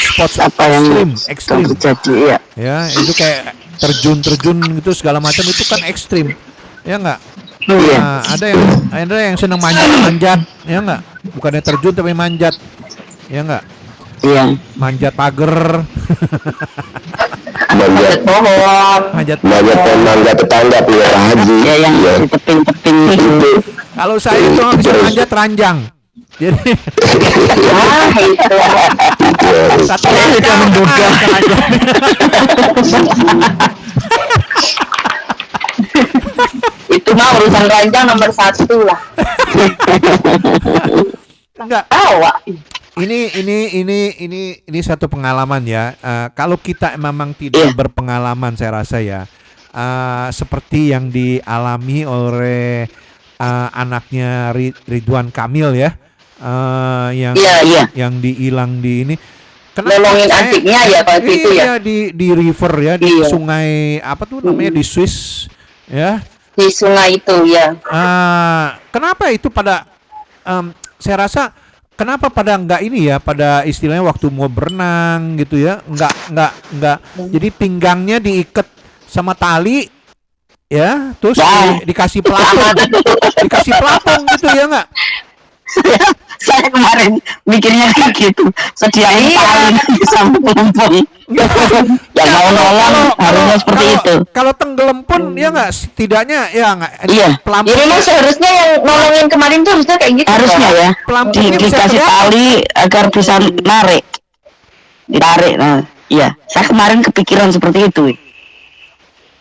ekstrim jadi ya itu kayak terjun gitu segala macam itu kan ekstrim ya nggak. Nah, ada yang senang manjat ya nggak, bukannya terjun tapi manjat ya nggak. Iya. Manjat pagar. Manjat pohon. Manjat tetangga punya haji. Ya yang di teping-teping itu. Kalau saya itu bisa manjat ranjang. Jadi itu satu sudah menduga. Itu mah urusan ranjang nomor 1 lah. Enggak. Ini satu pengalaman ya. Kalau kita memang tidak berpengalaman, saya rasa ya, seperti yang dialami oleh anaknya Ridwan Kamil ya, yang dihilang di ini. Nolongin adiknya ya waktu itu ya. Di river ya, di sungai apa tuh namanya di Swiss ya. Di sungai itu ya. Kenapa itu pada saya rasa kenapa pada pada istilahnya waktu mau berenang gitu ya, enggak. Jadi pinggangnya diikat sama tali ya, terus dikasih pelapung gitu ya enggak? Saya kemarin mikirnya kayak gitu, sediain tali sama pelampung. Yang mau nolong harusnya seperti itu. Kalau tenggelam pun ya nggak, setidaknya ya nggak. Iya. Pelampung. Jadi memang seharusnya yang nolongin kemarin tuh harusnya kayak gitu. Harusnya ya. Dikasih tali agar bisa ditarik. Nah, iya. Saya kemarin kepikiran seperti itu.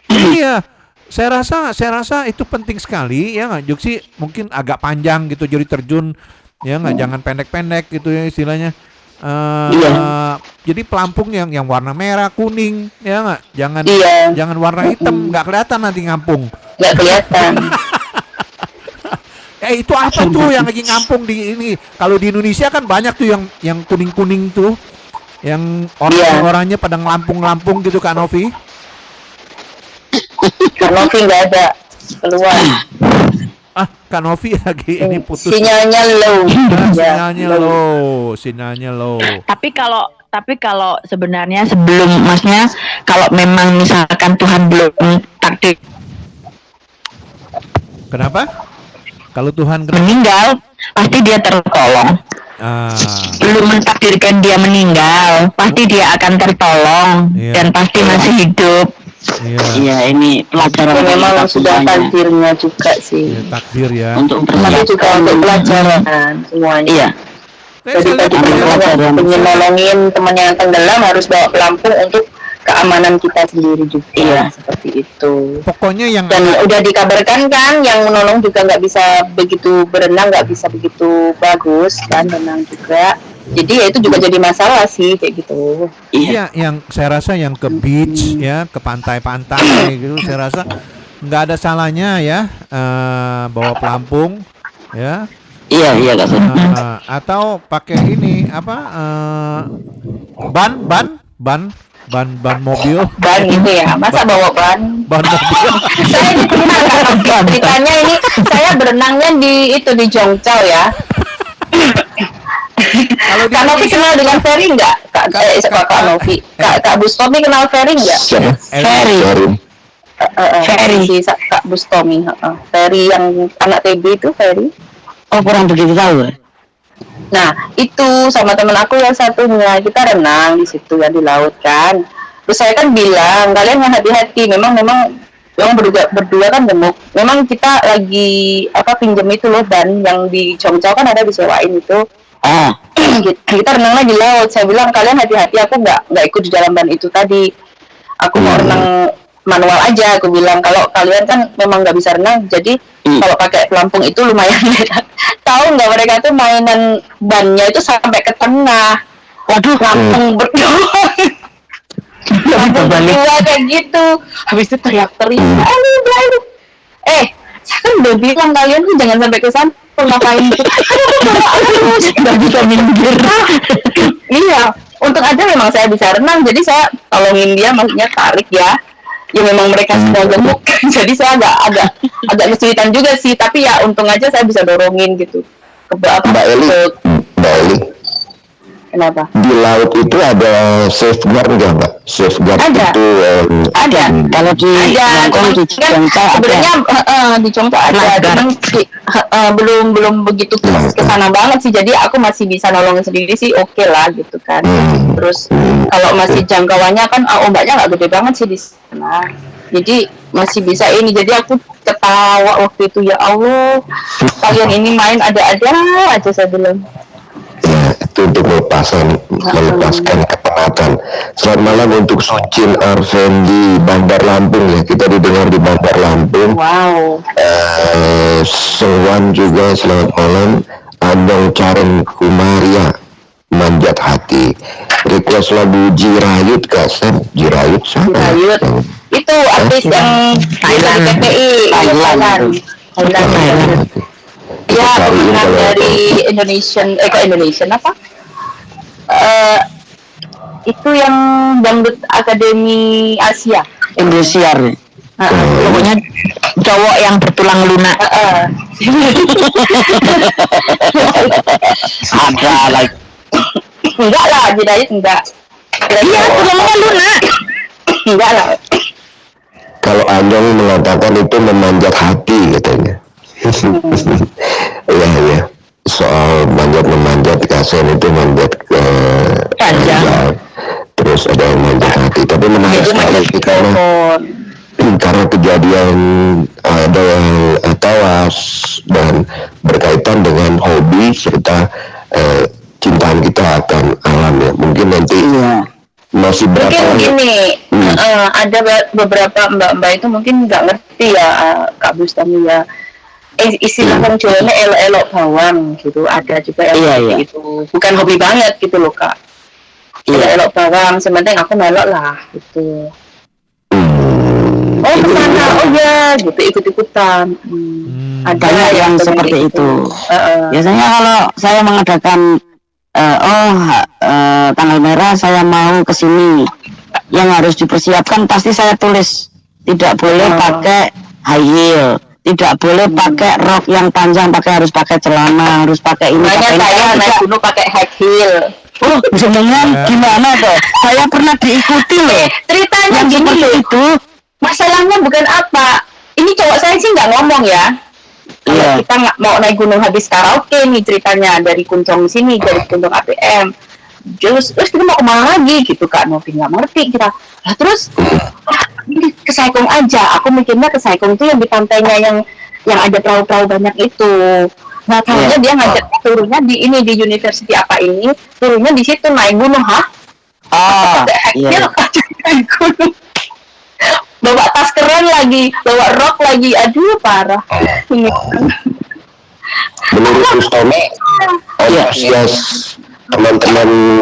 Iya. Saya rasa itu penting sekali ya nggak, Juksi, mungkin agak panjang gitu jadi terjun ya nggak, jangan pendek-pendek gitu ya istilahnya. Jadi pelampung yang warna merah kuning ya nggak, jangan warna hitam, nggak kelihatan nanti ngampung. Nggak kelihatan. Itu apa tuh yang lagi ngampung di ini? Kalau di Indonesia kan banyak tuh yang kuning-kuning tuh, yang orang-orangnya pada ngelampung-ngelampung gitu, Kak Novi. Kak Novi nggak ada keluar. Kak Novi lagi ini putus. Sinyalnya low. Sinyalnya low. Tapi kalau sebenarnya sebelum masnya, kalau memang misalkan Tuhan belum takdir. Kenapa? Kalau Tuhan meninggal, pasti dia tertolong. Belum mentakdirkan dia meninggal, pasti dia akan tertolong dan pasti masih hidup. Iya, ini pelajaran memang sudah takdirnya juga sih. Takdir ya. Untuk tapi juga untuk pelajaran semuanya. Iya. Jadi tadi ingin nolongin teman yang tenggelam harus bawa pelampung untuk keamanan kita sendiri juga. Iya, seperti itu. Pokoknya yang dan udah dikabarkan kan yang menolong juga nggak bisa begitu berenang, nggak bisa begitu bagus kan renang juga. Jadi ya itu juga jadi masalah sih kayak gitu. Iya, yang saya rasa yang ke beach ya, ke pantai-pantai gitu, saya rasa nggak ada salahnya ya bawa pelampung ya. Iya Kak. Atau pakai ini apa ban mobil. Ban gitu ya, masa bawa ban mobil. Saya ditanya ini, saya berenangnya di Jongcao ya. Kalau Kak Novi kenal dengan Ferry nggak? Kak Novi, Kak Bustomi kenal Ferry nggak? Ferry si Kak Bustomi, Ferry yang anak TB itu Ferry. Oh, kurang begitu tahu. Nah itu sama temen aku yang satunya, kita renang di situ ya, di laut kan. Terus saya kan bilang kalian hati-hati, memang berdua kan gemuk. Memang kita lagi pinjem itu loh ban yang di Jongcao kan ada disewain itu. Kita renangnya di laut. Saya bilang kalian hati-hati, aku nggak ikut di dalam ban itu tadi. Aku mau renang manual aja. Aku bilang kalau kalian kan memang nggak bisa renang, jadi kalau pakai pelampung itu lumayan. Tahu nggak mereka tuh mainan bannya itu sampai ke tengah. Waduh, langsung berdoa. Langsung berdoa kayak gitu. Habis itu teriak-teriak, aduh. Saya kan udah bilang kalian tuh jangan sampai kesan ngapain itu. Aduh, nggak bisa minggir. Iya, untung aja memang saya bisa renang, jadi saya tolongin dia, maksudnya tarik ya. Ya memang mereka semua gemuk, jadi saya agak kesulitan juga sih. Tapi ya untung aja saya bisa dorongin gitu. Mbak Eli. Kenapa? Di laut itu ada safeguard nggak, Mbak? Safeguard ada. itu Ada. Kalau di Hongkong di Chongqing sebenarnya di Chongqing ada, cuman belum begitu kesana banget sih. Jadi aku masih bisa nolongin sendiri sih, oke lah gitu kan. Terus kalau masih jangkauannya kan ombaknya nggak gede banget sih di sana. Jadi masih bisa ini. Jadi aku ketawa waktu itu, ya Allah, kalian ini main ada-ada aja saya bilang. ya itu untuk melepaskan kepenatan. Selamat malam untuk Sucin Arvendi Bandar Lampung ya, kita didengar di Bandar Lampung. Wow. Sewan juga selamat malam. Andong Caren Kumaria Manjat Hati. Request lagu Jirayut Kak Sam. Jirayut siapa? Jirayut itu artis yang Thailand KPI Thailand. Ya, pemenang dari Indonesian apa? Itu yang Dangdut Akademi Asia. Indosiar. Pokoknya cowok yang bertulang lunak. Ada like. Enggak lah, Jirayut enggak. Iya, tulangnya lunak. Enggak lah. Kalau Andong mengatakan itu memanjat hati katanya. Iya. Soal memanjat kasen itu manjat ke panjang. Terus ada yang manjat hati. Tapi menarik sekali karena kejadian ada yang tewas dan berkaitan dengan hobi serta cintaan kita akan alam ya. Mungkin nanti masih berapa mungkin gini, ada beberapa mbak-mbak itu mungkin nggak ngerti ya, Kak Bustami ya, istilah orang Jawa elok-elok bawang gitu. Ada juga yang seperti itu, bukan hobi banget gitu loh Kak. Elok-elok bawang, sementing aku melok lah gitu. Oh kesana, oh ya gitu, ikut-ikutan. Ada yang seperti itu. Biasanya kalau saya mengadakan tanggal merah saya mau ke sini, yang harus dipersiapkan pasti saya tulis tidak boleh pakai high heel, tidak boleh pakai rok yang panjang, harus pakai celana, harus pakai ini. Makanya saya naik gunung pakai high heel. Oh, jenengan gimana tuh? Saya pernah diikuti loh. Ceritanya yang gini loh, itu masalahnya bukan apa. Ini cowok saya sih nggak ngomong ya. Kalau kita nggak mau naik gunung habis karaoke nih ceritanya, dari Kuncung sini, dari Kuncung APM. Terus kita mau kemana lagi gitu Kak Novi, nggak ngerti kita. Nah terus ke Saikong aja. Aku mikirnya ke Saikong itu yang di pantainya yang ada perahu-perahu banyak itu. Nah tahunya dia ngajak turunnya di ini, di university apa ini, turunnya di situ naik gunung. Naik gunung. Bawa tas keren lagi, bawa rok lagi, aduh parah. Menurut Bustami, antusias teman-teman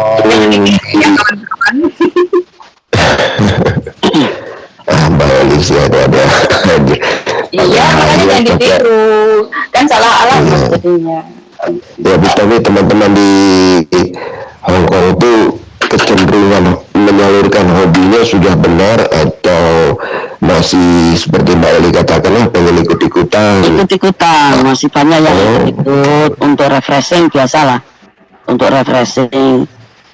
Mbak Elisa ada. Iya, makanya jangan ditiru, kan salah alamat jadinya. Ya Bustami, teman-teman di Hongkong itu kecenderungan menyalurkan hobinya sudah benar atau masih seperti Mbak Eli katakan pengen ikut-ikutan, masih banyak yang ikut untuk refreshing, biasalah untuk refreshing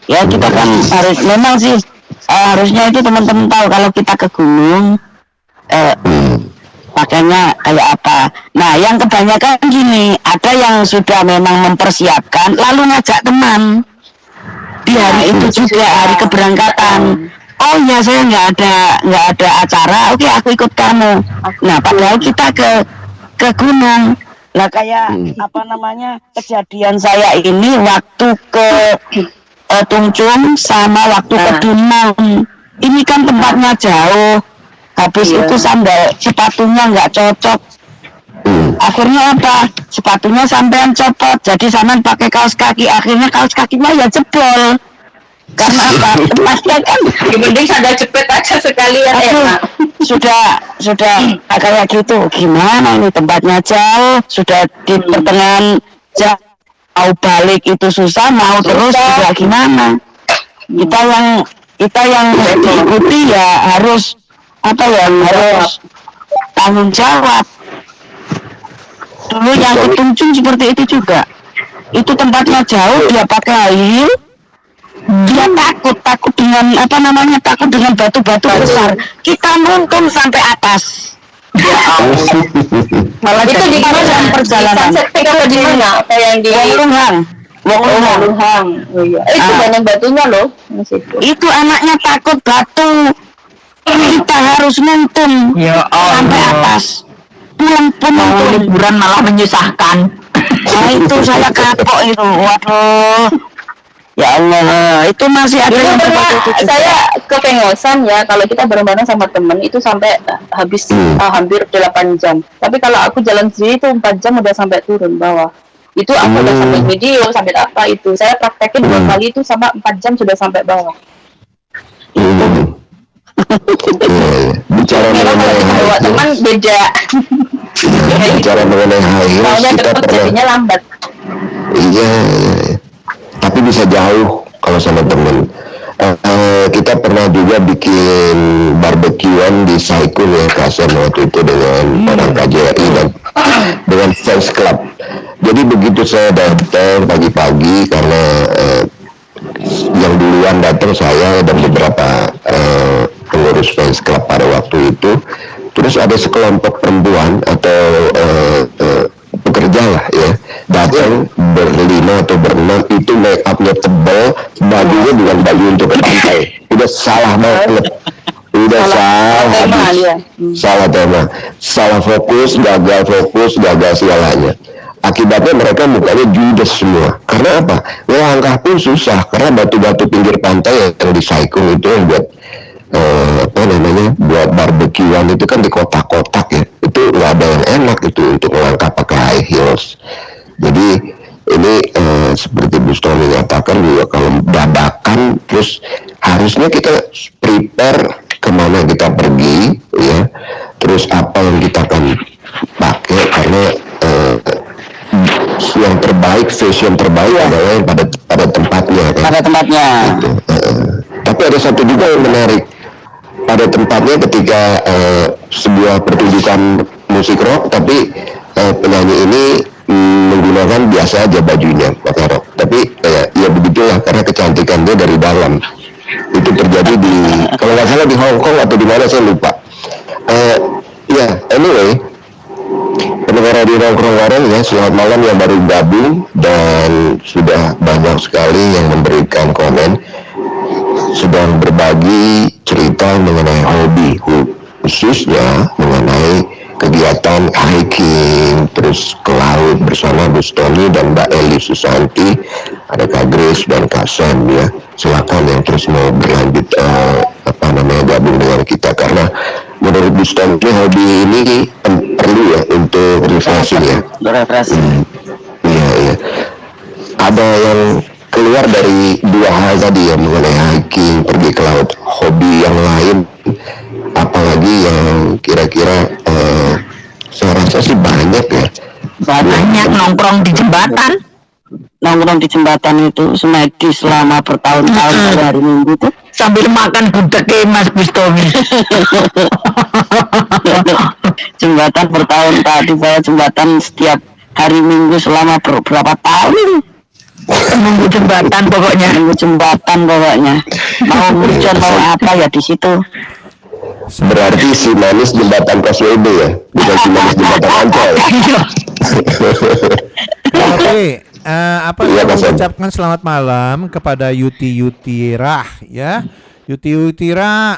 ya. Kita kan harus memang sih harusnya itu teman-teman tahu kalau kita ke gunung pakainya kayak apa. Nah yang kebanyakan gini, ada yang sudah memang mempersiapkan lalu ngajak teman di hari itu juga, hari keberangkatan. Oh ya saya nggak ada acara, oke aku ikut kamu. Nah padahal kita ke gunung lah, kayak apa namanya, kejadian saya ini waktu ke Tungcung sama waktu ke Dunong, ini kan tempatnya jauh, habis itu sandal sepatunya nggak cocok. Akhirnya apa, sepatunya sampean copot, jadi sampean pakai kaos kaki, akhirnya kaos kakinya ya jebol. Karena apa? Tempatnya kan Mending sandal jepit aja sekalian enak. sudah kayak gitu. Gimana ini tempatnya jauh, sudah di pertengahan jauh, mau balik itu susah, mau terus juga gimana? Kita yang diikuti ya harus harus tanggung jawab. Dulu yang ketuncung seperti itu juga. Itu tempatnya jauh, dia pakai high heel, dia takut dengan takut dengan batu-batu besar. Kita nonton sampai atas. Malah itu di mana perjalanan? Di mana? Apa yang di Wong-Lunghang. Oh iya. Itu banyak batunya loh. Itu anaknya takut batu. Kita harus nonton sampai atas. Pulang liburan malah menyusahkan. Nah itu saya kapok itu. Waduh. Ya Allah, itu masih ada yang saya kepengosan ya kalau kita bareng-bareng sama temen itu sampai habis hampir 8 jam. Tapi kalau aku jalan sendiri itu 4 jam udah sampai turun bawah. Itu aku udah sampai video, sampai apa itu. Saya praktekin 2 kali itu sama 4 jam sudah sampai bawah. Bicara mengenai bawa teman beda. Bicara mengenai high heels, kita pernah jadinya lambat. Iya. Tapi bisa jauh kalau sama temen. Kita pernah juga bikin barbekyuan di Saikun ya, Kasen waktu itu dengan orang KJRI dan dengan fans club. Jadi begitu saya datang pagi-pagi karena yang duluan datang saya dan beberapa pengurus fans club pada waktu itu, terus ada sekelompok perempuan atau pekerja lah ya datang berlima atau berenam, itu make upnya tebal, bajunya bukan baju untuk ke pantai. Udah salah banget, udah salah tema, salah fokus, gagal segalanya. Akibatnya mereka mukanya judes semua. Karena apa? Langkah pun susah karena batu-batu pinggir pantai yang di Saikung itu yang buat buat barbekyuan itu kan di kotak-kotak ya, itu nggak ada yang enak itu untuk melangkah pakai high heels. Jadi ini seperti Bu Stoni katakan juga, kalau dadakan terus harusnya kita prepare kemana kita pergi ya, terus apa yang kita akan pakai, karena yang terbaik, fashion terbaik adalah yang pada tempatnya kan? Pada tempatnya gitu. Tapi ada satu juga yang menarik pada tempatnya ketika sebuah pertunjukan musik rock, tapi penyanyi ini menggunakan biasa aja bajunya pakai rok, tapi ya begitulah karena kecantikan dia dari dalam. Itu terjadi di kalau nggak salah di Hong Kong atau di mana saya lupa. Anyway, pendengar Radio Nongkrong Bareng ya, selamat malam yang baru gabung, dan sudah banyak sekali yang memberikan komen, sedang berbagi cerita mengenai hobi, khususnya mengenai kegiatan hiking, terus ke laut bersama Bu Stoni dan Mbak Eli Susanti, ada Kak Grace dan Kak Sam ya. Silakan yang terus mau berlanjut gabung dengan kita, karena menurut Bu Stoni hobi ini perlu ya untuk refreshing ya. Iya. Ada yang keluar dari dua hal tadi ya, mengenai hiking, pergi ke laut, hobi yang lain apalagi yang kira-kira saya rasa sih banyak ya. Banyak nongkrong di jembatan itu semedi selama bertahun-tahun pada hari Minggu tuh sambil makan gudeg Mas Bustomi. Jembatan bertahun-tahun, saya jembatan setiap hari Minggu selama berapa tahun. Nunggu jembatan pokoknya. Mau hujan mau apa ya di situ. Berarti si manis jembatan KSWB ya, bukan si manis jembatan Ancol. Oke, saya mengucapkan selamat malam kepada Yuti Rah ya. Yuti Rah.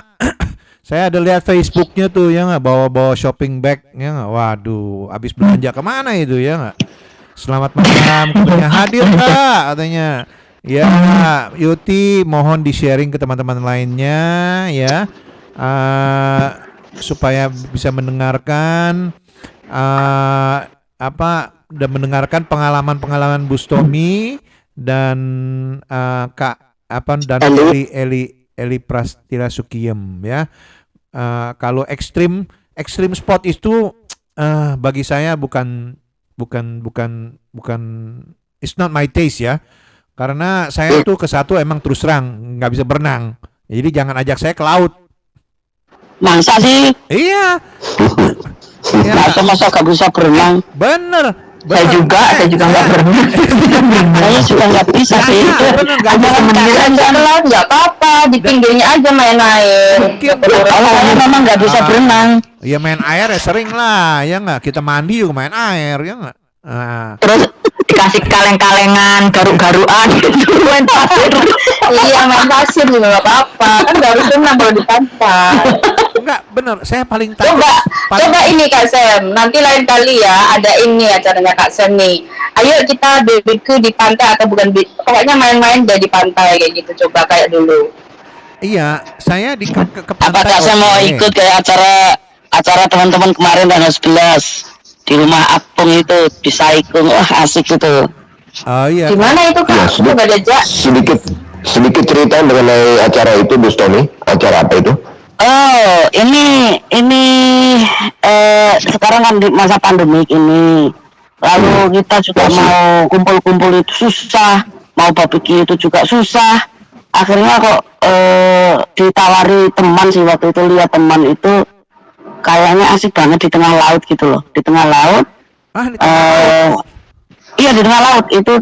Saya ada lihat Facebooknya tuh ya nggak, bawa shopping bag ya nggak. Waduh, habis belanja kemana itu ya nggak? Selamat malam, katanya hadir Kak, katanya. Ya, Yuti mohon di-sharing ke teman-teman lainnya ya. Supaya bisa mendengarkan dan mendengarkan pengalaman-pengalaman Bustomi dan Kak apa dan Eli Prastila Sukiem ya. Kalau ekstrim sport itu bagi saya bukan it's not my taste ya. Karena saya tuh ke satu emang terus terang nggak bisa berenang. Jadi jangan ajak saya ke laut. Masa sih? Iya. Masa gak bisa berenang? Bener. Saya juga nggak berenang. Saya juga nggak bisa sih. Aja ke laut nggak apa-apa, di pinggirnya aja main air. Kalau saya memang nggak bisa berenang. Ya main air ya sering lah, ya nggak? Kita mandi juga main air, ya nggak? Terus dikasih kaleng-kalengan, garuk-garukan gitu, main pasir. Iya, main pasir juga nggak apa-apa, kan nggak harus renang kalau di pantai. Enggak, bener. Saya paling takut. Coba ini Kak Sam, nanti lain kali ya ada ini acaranya Kak Sam nih. Ayo kita BBQ di pantai atau bukan, pokoknya main-main di pantai kayak gitu. Coba kayak dulu. Iya, saya di ke pantai. Apakah saya mau ikut kayak acara teman-teman kemarin tanggal 11 di rumah Apung itu di Saikung, wah asik itu. Oh iya. Gimana itu Kak? Ya, Coba diajak. sedikit cerita mengenai acara itu, Bu Tommy. Acara apa itu? Oh, ini sekarang kan di masa pandemik ini. Lalu kita juga mau kumpul-kumpul itu susah, mau barbecue itu juga susah. Akhirnya kok ditawari teman sih, waktu itu lihat teman itu kayaknya asik banget di tengah laut gitu loh, di tengah laut. Iya, di tengah laut itu.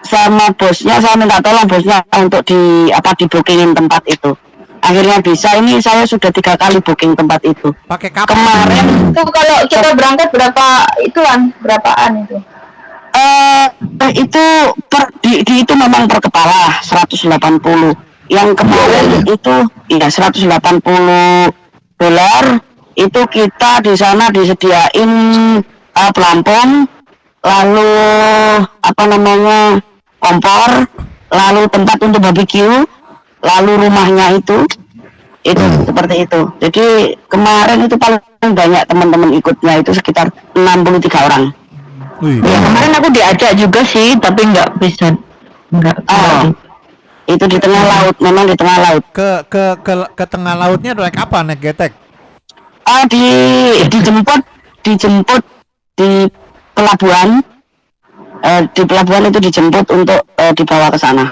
Sama bosnya, saya minta tolong bosnya untuk di bookingin tempat itu. Akhirnya bisa. Ini saya sudah 3 kali booking tempat itu. Pakai kapal. Kemarin itu kalau kita berangkat berapaan itu? Itu itu memang per kepala 180. Yang kemarin itu ya $180. Itu kita di sana disediain pelampung, lalu kompor, lalu tempat untuk barbecue, lalu rumahnya itu seperti itu. Jadi kemarin itu paling banyak teman-teman ikutnya itu sekitar 63 orang. Ya, kemarin aku diajak juga sih, tapi nggak bisa. Itu di tengah laut, memang di tengah laut. Ke tengah lautnya naik apa? Naik getek? Dijemput di pelabuhan. Di pelabuhan itu dijemput untuk dibawa ke sana.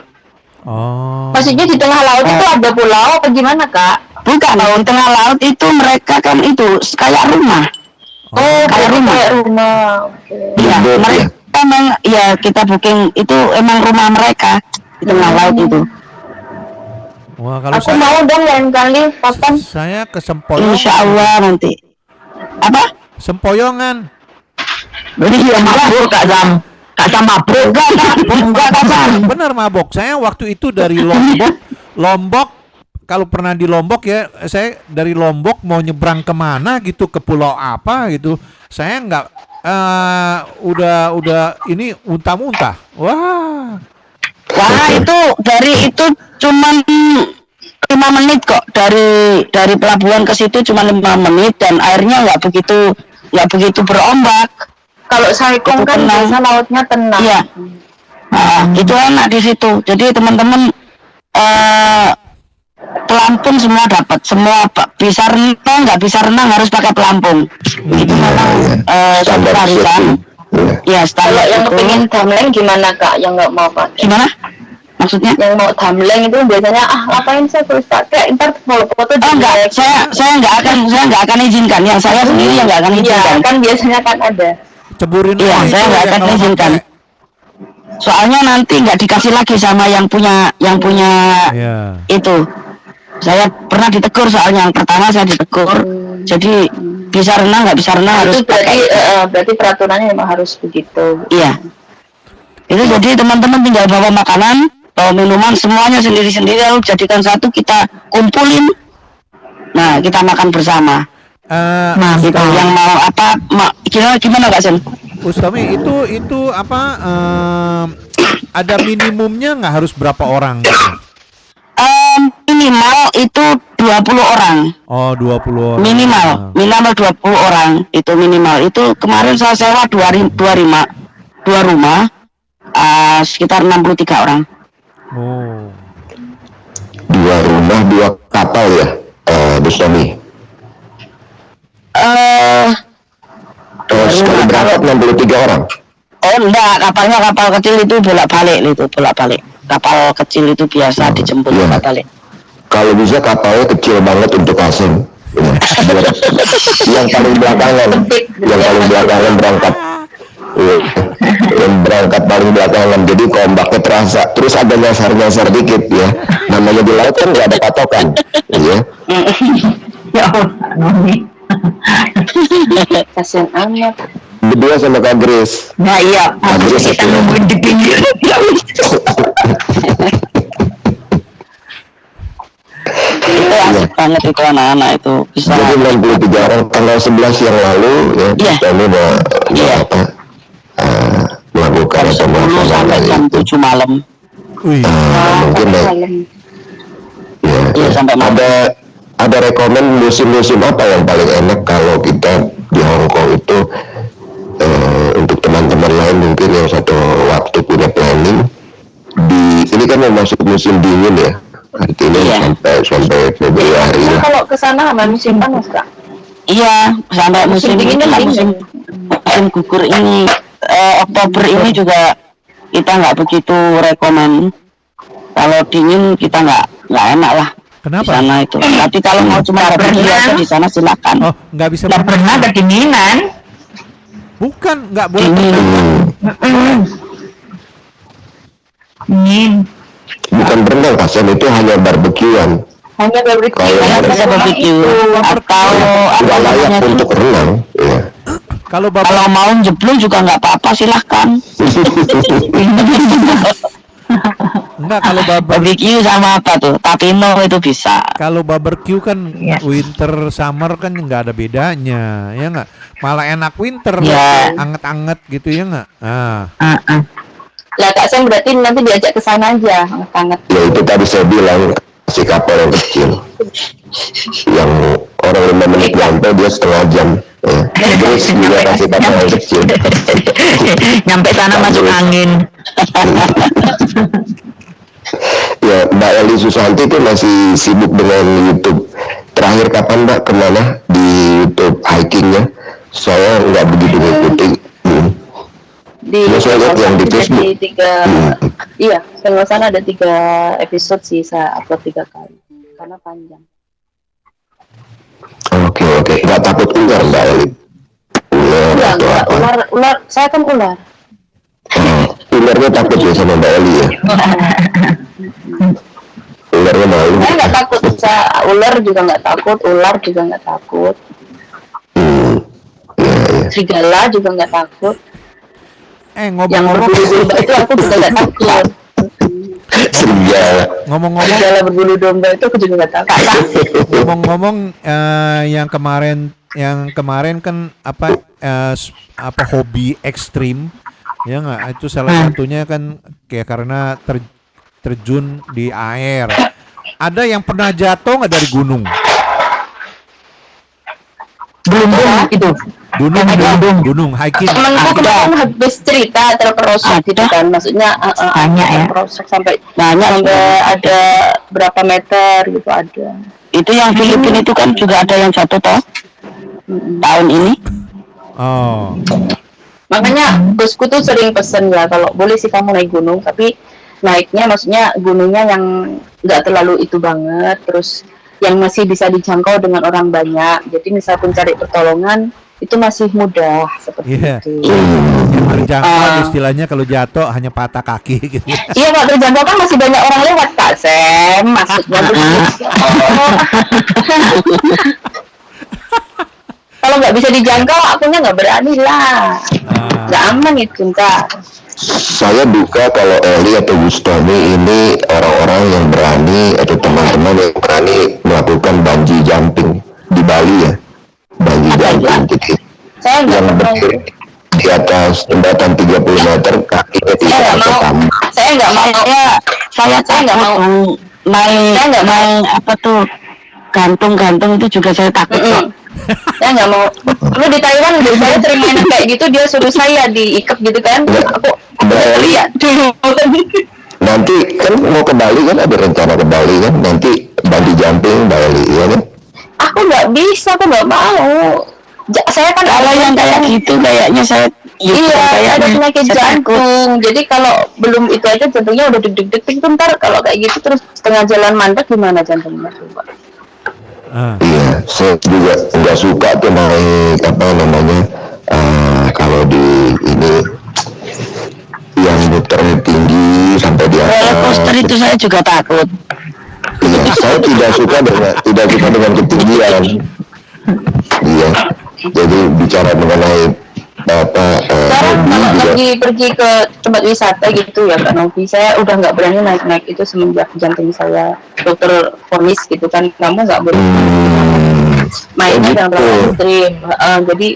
Oh. Maksudnya di tengah laut itu ada pulau apa gimana Kak? Bukan, di tengah laut itu mereka kan itu kayak rumah. Oh, kayak rumah. Iya, mereka memang ya kita booking itu emang rumah mereka di tengah laut itu. Wah, kalau aku mau dong lain kali, kapan? Saya ke Sempoyongan. Insya Allah nanti. Apa? Sempoyongan. Iya, mabuk Kak Sam. Kak Sam mabuk. Enggak, benar mabok. Saya waktu itu dari Lombok. Kalau pernah di Lombok ya, saya dari Lombok mau nyebrang kemana gitu, ke pulau apa gitu. Saya nggak udah ini muntah-muntah. Wah, itu itu cuman 5 menit kok, dari pelabuhan ke situ cuma 5 menit dan airnya nggak begitu berombak. Kalau Saikung kan biasa lautnya tenang. Iya. Itu enak di situ. Jadi teman-teman pelampung semua dapat, semua bisa renang, nggak bisa renang harus pakai pelampung. Itu memang satu tarikan. Ya, kalau yang kepingin damleng gimana Kak? Yang nggak mau pakai? Gimana? Maksudnya? Yang mau damleng itu biasanya ngapain saya terus pakai? Ntar foto enggak, saya nggak akan izinkan. Yang saya sendiri yang nggak akan izinkan. Iya, kan biasanya kan ada. Ceburin. Iya, saya nggak akan izinkan. Soalnya nanti nggak dikasih lagi sama yang punya itu. Saya pernah ditegur soalnya, yang pertama saya ditegur. Jadi bisa renang nggak bisa renang harus berarti peraturannya memang harus begitu. Iya. Itu jadi teman-teman tinggal bawa makanan, bawa minuman semuanya sendiri-sendiri, lalu jadikan satu, kita kumpulin. Nah, kita makan bersama. Gitu. Yang mau apa? Gimana Kak Sen? Ustami itu apa? Ada minimumnya nggak, harus berapa orang? Minimal itu 20 orang. Oh, 20 orang. Minimal 20 orang itu minimal. Itu kemarin saya sewa 2 rumah, sekitar 63 orang. Oh. 2 rumah 2 kapal ya, Bu Stomi. Sekali berangkat 63 orang. Oh enggak, kapalnya kapal kecil itu bolak-balik itu, bolak-balik. Kapal kecil itu biasa dijemput bolak-balik. Kalau bisa kapalnya kecil banget untuk asing. Ya. Yang paling belakangan berangkat. Ya. Yang berangkat paling belakangan, jadi ombaknya terasa. Terus ada nyasar-nyasar dikit ya. Namanya di laut kan nggak ada patokan. Ya. Ya Allah, kasihan amat. Berdua sama Kak Grace. Nah iya, Kak Grace kita nungguin di pinggir. Itu asik banget itu anak-anak itu bisa. Jadi 63 orang tanggal 11 yang lalu ya, kami udah melakukan jam 10 sampai jam 7 malam. Mungkin ya, sampai ada rekomen musim-musim apa yang paling enak kalau kita di Hong Kong itu, untuk teman-teman lain mungkin yang satu waktu punya planning ini kan masuk musim dingin ya, artinya sampai Februari. Kalau ke sana sama musim panas, Kak? Iya, sampai musim dingin lah, musim gugur ini. Oktober ini juga kita nggak begitu rekomen. Kalau dingin kita nggak enak lah. Kenapa? Di sana itu. Tapi kalau mau cuma barbecue aja di sana silakan. Oh, nggak bisa pernah kedinginan. Bukan, nggak boleh. Dingin. Bukan berenang, kasihan itu hanya barbekyuan. Hanya barbecue. Bisa barbecue atau tidak layak untuk renang. Ya. Kalau mau jeblung juga nggak apa-apa, silahkan. Enggak, kalau barbecue sama apa tuh, tapino itu bisa. Kalau barbecue kan winter summer kan nggak ada bedanya, ya nggak? Malah enak winter, anget-anget gitu ya nggak? Lah Kak Sam berarti nanti diajak ke sana aja, hangat-hangat. Ya itu tadi saya bilang, si kapal yang kecil, yang orang 5 menit nyampe dia setengah jam. Terus juga kasih kapal yang kecil. Nyampe sana masuk angin. Ya, Mbak Eli Susanti itu masih sibuk dengan YouTube. Terakhir kapan Mbak kemana di YouTube hikingnya? Saya nggak begitu ngikuti. Saya lihat yang di Facebook. Iya, kalau sana ada 3 episode sih, saya upload 3 kali karena panjang. Oke, nggak takut ular Mbak Eli? Ular, saya kan ular. Ularnya takut ya sama Mbak Eli ya? Ularnya malu. Saya nggak takut, ular juga nggak takut, ular juga nggak takut. Serigala juga nggak takut. Ngomong-ngomong itu aku juga nggak takut. Serigala. Ngomong-ngomong serigala berbulu domba itu aku juga nggak takut. Ngomong-ngomong yang kemarin kan apa hobi ekstrim ya nggak, itu salah satunya kan kayak karena terjun di air. Ada yang pernah jatuh nggak dari gunung? Belum itu. Gunung hiking. Temanku kemarin habis cerita terperosok gitu kan, maksudnya banyak ya. Terperosok sampai ada berapa meter gitu ada. Itu yang Filipina itu kan juga ada yang jatuh toh tahun ini. Oh. Makanya bosku tuh sering pesen ya, kalau boleh sih kamu naik gunung, tapi naiknya maksudnya gunungnya yang nggak terlalu itu banget, terus yang masih bisa dijangkau dengan orang banyak. Jadi misal pun cari pertolongan itu masih mudah seperti itu. Yang terjangkau istilahnya kalau jatuh hanya patah kaki gitu. Iya, Pak, terjangkau kan masih banyak orang lewat, Kak Sam, maksudnya begitu. Kalau nggak bisa dijangkau, akunya nggak berani lah. Nggak aman itu, Kak. Saya duga kalau Eli atau Gustomi ini orang-orang yang berani atau teman-teman yang berani melakukan bungee jumping di Bali ya. Bungee jumping gitu. Saya nggak pernah itu. Di atas jembatan 30 meter, kakinya tidak ada tambah. Saya nggak mau. Saya nggak mau main apa tuh gantung-gantung itu juga saya takut kok. Saya nggak mau. Lu di Taiwan udah saya sering main kayak gitu, dia suruh saya diikat gitu kan. Aku lihat dulu. nanti kan mau ke Bali kan, ada rencana ke Bali kan, nanti bungee jumping Bali ya kan? Aku nggak bisa, aku nggak mau. Saya kan Kalau yang kayak gitu kayaknya saya ada penyakit jantung. Jadi kalau belum itu aja jantungnya udah deg-deg ntar kalau kayak gitu terus setengah jalan mandek gimana jantungnya? Iya, saya juga nggak suka tuh naik apa namanya kalau di ini yang muter tinggi sampai di atas. roller coaster itu saya juga takut. Iya, saya tidak suka dengan ketinggian. Iya, jadi bicara mengenai sekarang kalau lagi pergi ke tempat wisata gitu ya Kak Novi, saya udah nggak berani naik itu semenjak jantung saya dokter vonis gitu kan, kamu nggak boleh mainnya jangan terlalu ekstrim. Jadi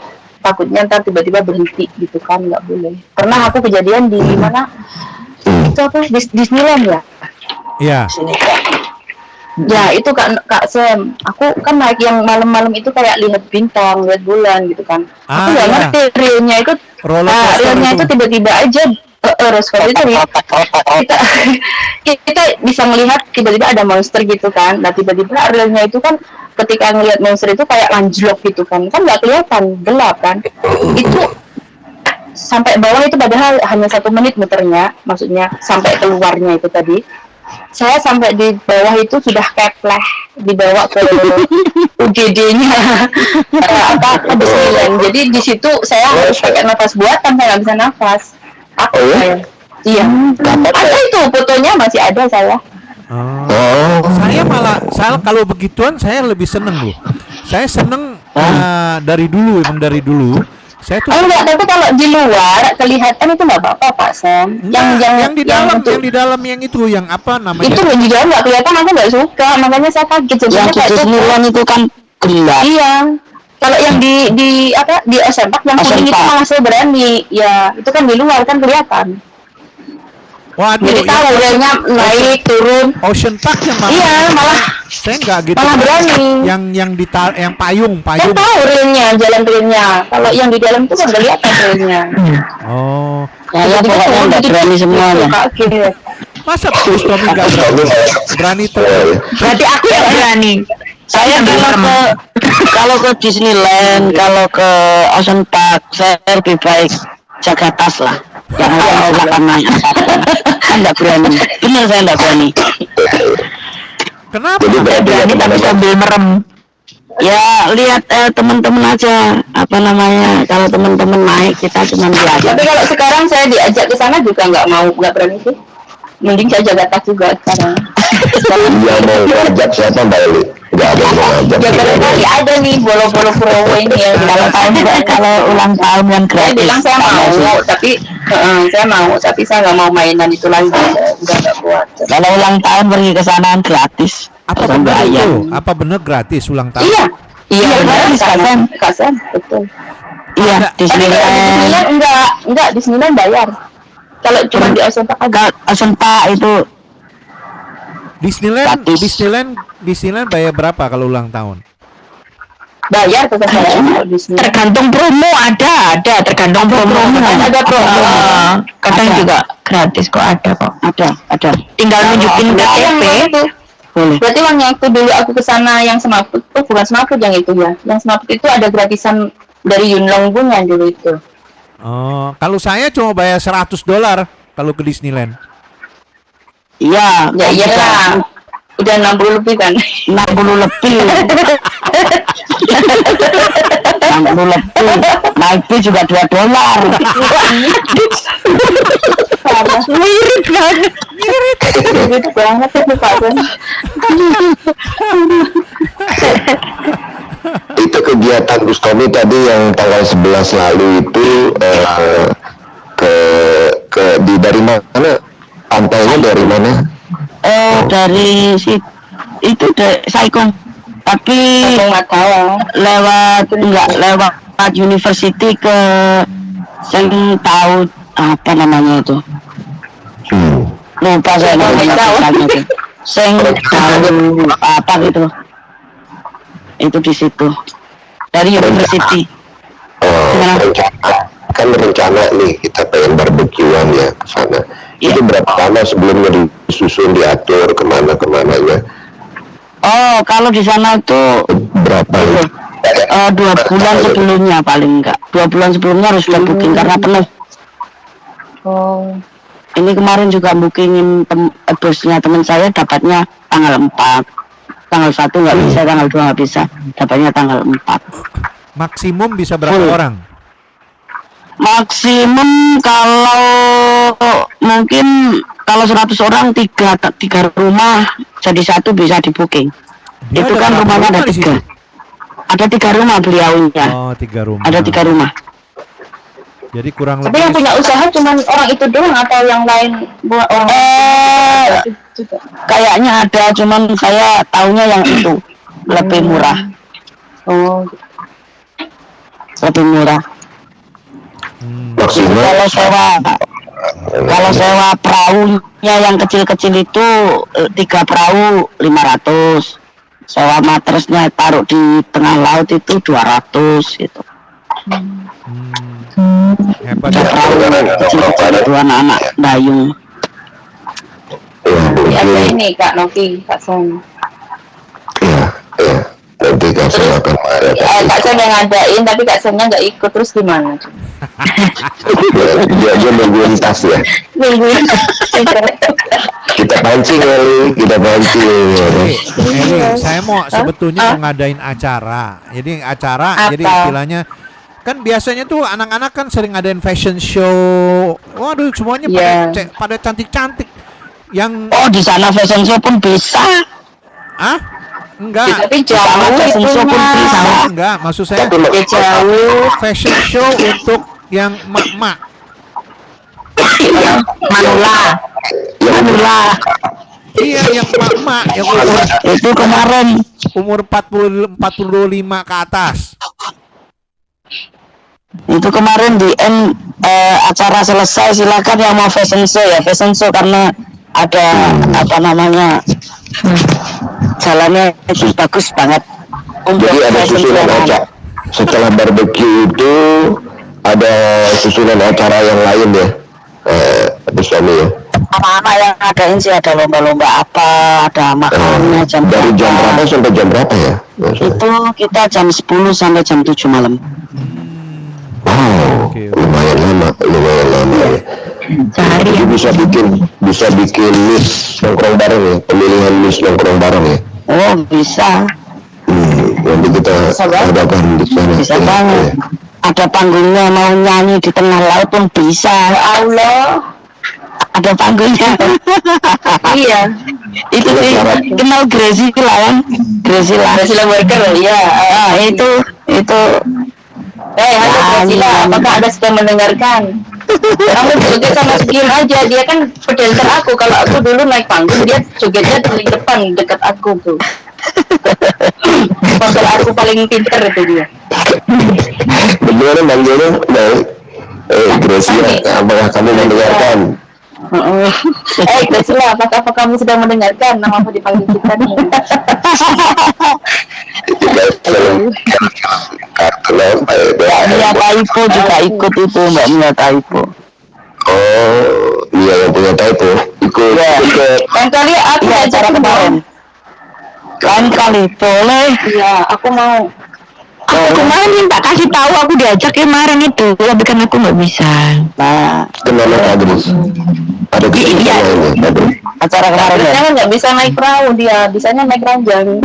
takutnya ntar tiba-tiba berhenti gitu kan, nggak boleh. Pernah aku kejadian di mana itu apa Disneyland ya? Iya. Ya itu Kak Sam, aku kan naik yang malam-malam itu kayak lihat bintang, lihat bulan gitu kan. Aku nggak ngerti realnya itu, realnya itu tiba-tiba aja itu kita bisa melihat tiba-tiba ada monster gitu kan. Nah tiba-tiba realnya itu kan ketika ngelihat monster itu kayak anjlok gitu kan nggak kelihatan, gelap kan. Itu sampai bawah itu padahal hanya 1 menit muternya, maksudnya sampai keluarnya itu tadi. Saya sampai di bawah itu sudah kepleh, dibawa ke UGD-nya Disneyland. Jadi di situ saya harus pakai nafas buatan, saya nggak bisa nafas. Iya. Ada itu fotonya masih ada saya. Saya kalau begituan saya lebih seneng loh. Saya seneng dari dulu, emang dari dulu. Saya tuh enggak, tapi kalau di luar kelihatan itu nggak apa-apa Pak Sam. Yang di dalam yang itu yang apa namanya? Itu di dalam nggak kelihatan, aku nggak suka, makanya saya kaget. Yang di Disneyland itu kan gelap. Iya. Kalau yang di Ocean Park yang kuning itu malah saya berani. Ya itu kan di luar kan kelihatan. Waduh, jadi tahu realnya naik turun. Ocean Park yang malah. Iya, malah saya nggak gitu. Malah berani. Yang payung. Saya tahu realnya, jalan realnya. Kalau yang di dalam itu kan nggak lihat realnya. Oh. Saya pokoknya nggak berani semuanya. Masa Bos Tommy nggak berani terus? Berarti aku yang berani. Saya kalau ke Disneyland, kalau ke Ocean Park, saya lebih baik jaga tas lah. Jangan sampai karena saya nggak berani. Benar saya nggak berani. Kenapa? Saya berani tapi sambil merem. Ya lihat teman-teman aja apa namanya. Kalau teman-teman naik kita cuma lihat. Tapi kalau sekarang saya diajak ke sana juga nggak berani sih. Mending saya jaga tas juga sekarang. Iya, mau ngajak siapa Mbak Eli? Nggak ada yang mau ngajak. Ya barangkali ada nih bolo-bolo Purwo ini ya. Kalau ulang tahun yang gratis. Saya bilang saya mau, tapi saya nggak mau mainan itu lagi. Udah nggak kuat. Kalau ulang tahun pergi ke sana gratis. Apa benar itu? Apa benar gratis ulang tahun? Iya gratis Kak Sam, betul. Iya, Disneyland enggak Disneyland bayar. Kalau cuma di Ocean Park aja. Ocean Park itu Disneyland bayar berapa kalau ulang tahun? Bayar tetap bayar. Tergantung promo ada tergantung promo. Ada promo. Kadang juga gratis kok ada. Tinggal nunjukin KTP. Boleh. Berarti uang yang itu dulu aku kesana yang Semaput, bukan Semaput yang itu ya. Yang Semaput itu ada gratisan dari Yunlong punya dulu itu. Oh, kalau saya cuma bayar $100 kalau ke Disneyland. Iya, ya iyalah. Udah 60 lebih kan? 60 lebih. 60 lebih. Naiknya juga $2. Mirip banget. Mirip banget itu Pak Ben. Itu kegiatan Gus Tommy tadi yang tanggal 11 lalu itu dari mana? Pantainya dari mana? Dari itu Saikong. Tapi lewat university ke saya tahu apa namanya itu. Lupa saya namanya itu. Saya tahu apa gitu. Itu di situ dari university. Kan rencana nih kita pengen barbekyuan ya ke sana. Itu berapa lama sebelumnya disusun, diatur kemana-kemananya? Oh, kalau di sana itu berapa? 2 bulan sebelumnya paling enggak. 2 bulan sebelumnya harus sudah booking karena penuh. Oh. Ini kemarin juga bookingin bosnya teman saya dapatnya tanggal 4. Tanggal 1 nggak bisa, tanggal 2 nggak bisa. Dapatnya tanggal 4. Maksimum bisa berapa orang? Maksimum kalau mungkin kalau 100 orang 3 rumah jadi 1 bisa di booking. Dia Itu ada kan berapa rumahnya ada rumah di 3. situ? Ada 3 rumah beliaunya. Oh, 3 rumah. Ada 3 rumah. Jadi kurang Tapi lebih yang punya usaha cuman orang itu doang atau yang lain buat orang juga? Kayaknya ada, cuman saya taunya yang itu lebih murah. Oh. Lebih murah. Maksimal Kalau sewa perahunya yang kecil-kecil itu 3 perahu 500. Sewa matrasnya taruh di tengah laut itu 200 gitu. hebat Ada ya. perahu kecil-kecil itu anak-anak dayung. Ya, ada ini Kak Novi, Kak Son. Nanti Kak Son akan Kak Son yang ngadain tapi Kak Sonnya nggak ikut, terus gimana? dia nungguin tas ya. Nungguin. Kita pancing Eli, kita pancing. Eli, saya mau sebetulnya mau ngadain acara. Jadi acara, jadi istilahnya kan biasanya tuh anak-anak kan sering ngadain fashion show. Waduh, semuanya pada cantik-cantik. Yang di sana fashion show pun bisa. Enggak. Tapi jauh fashion show pun bisa. Enggak, maksud saya jauh. fashion show untuk yang mak-mak. Manula. Iya, yang mak-mak yang itu kemarin umur 45 ke atas. Itu kemarin di acara selesai, silakan yang mau fashion show ya fashion show karena ada apa namanya jalannya itu bagus banget. Jadi ada susunan acara setelah barbecue itu ada susunan acara yang lain ya, suami ya. Anak-anak yang ngadain sih ada lomba-lomba apa, ada makannya jam dari jam berapa sampai jam berapa ya? Itu kita jam 10 sampai jam 7 malam. Wow, lumayan lama ya. Jadi bisa bikin miss nongkrong bareng ya, pemilihan miss nongkrong bareng ya. Oh bisa. Nanti kita adakan di sana. Bisa banget. Ada panggungnya, mau nyanyi di tengah laut pun bisa. Ya Allah. Ada panggungnya. Iya. Itu sih kenal Graciela kan? Graciela Worker ya. Itu. Halo Graciela, apakah Anda sudah mendengarkan? Kamu joget sama Sugiem aja, dia kan pedancer aku. Kalau aku dulu naik panggung, dia jogetnya paling depan dekat aku tuh. Kalau aku paling pinter itu dia. Bagaimana manggilnya? Baik. Graciela, apakah kamu mendengarkan? Graciela, apakah kamu sudah mendengarkan? Namamu dipanggil kita nih. Mbak Mia Taipo juga ikut itu, Mbak Mia Taipo. Oh, iya yang punya Taipo ikut. Lain kali aku acara kemarin. Lain kali boleh. Iya, aku mau. Aku kemarin minta kasih tahu aku diajak kemarin itu, tapi kan aku nggak bisa. Nah, kenapa Agnes? Ada kesulitan acara kemarin ya. Kan nggak bisa naik perahu dia, bisanya naik ranjang.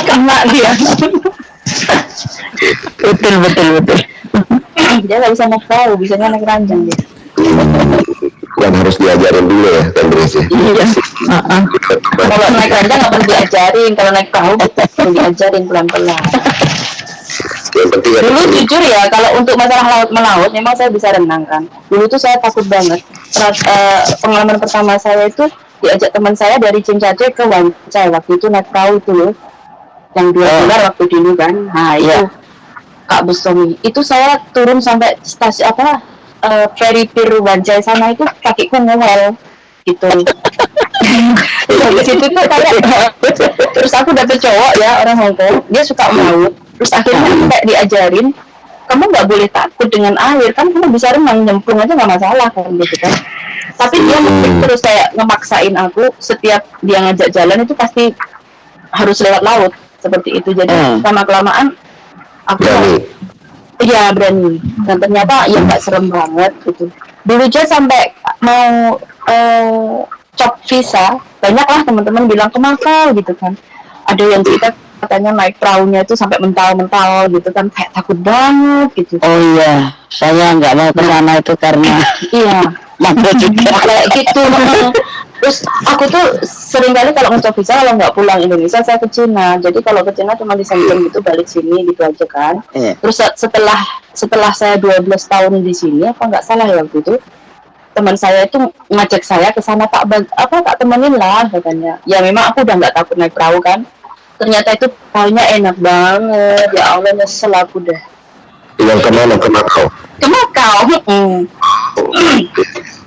Kena dia. Betul. Dia nggak bisa naik perahu, bisanya naik ranjang dia. Kan harus diajarin dulu ya, kan Grace. Iya. Kalau naik ranjang nggak perlu diajarin, kalau naik perahu perlu diajarin pelan-pelan. Dulu jujur ya, kalau untuk masalah laut melaut, memang saya bisa renang kan. Dulu tuh saya takut banget. Pengalaman pertama saya itu diajak teman saya dari Cincade ke Wancai, waktu itu naik perahu itu loh, yang 2 dolar waktu dulu kan. Nah itu Kak Bustomi, itu saya turun sampai stasiun ferry pier Wancai sana itu kakiku ngewel gitu. Di situ tuh kayak terus aku dapet cowok ya, orang Hongkong, dia suka melaut. Terus akhirnya kayak diajarin kamu nggak boleh takut dengan air, kan kamu bisa renang, nyemplung aja nggak masalah kan gitu kan. Tapi dia terus kayak ngemaksain aku, setiap dia ngajak jalan itu pasti harus lewat laut seperti itu. Jadi lama kelamaan aku iya berani, dan ternyata ya nggak serem banget gitu. Dulu aja sampai mau cop visa, banyak lah teman-teman bilang ke Makau gitu kan. Ada yang cerita katanya naik perahunya itu sampai mental-mental gitu kan, kayak takut banget gitu. Oh iya, saya nggak mau ke sana itu karena iya makro juga kayak gitu. Terus aku tuh sering kali kalau ngecoba visa, kalau nggak pulang Indonesia saya ke Cina. Jadi kalau ke Cina cuma disambung gitu, balik sini gitu aja kan. Terus setelah saya 12 tahun di sini, apa nggak salah ya waktu itu, teman saya itu ngajak saya ke sana, tak temenin lah katanya. Ya memang aku udah nggak takut naik perahu kan. Ternyata itu perahunya enak banget. Ya Allah, nyesel aku dah. Yang kemana? Ke Makau? Ke Makau.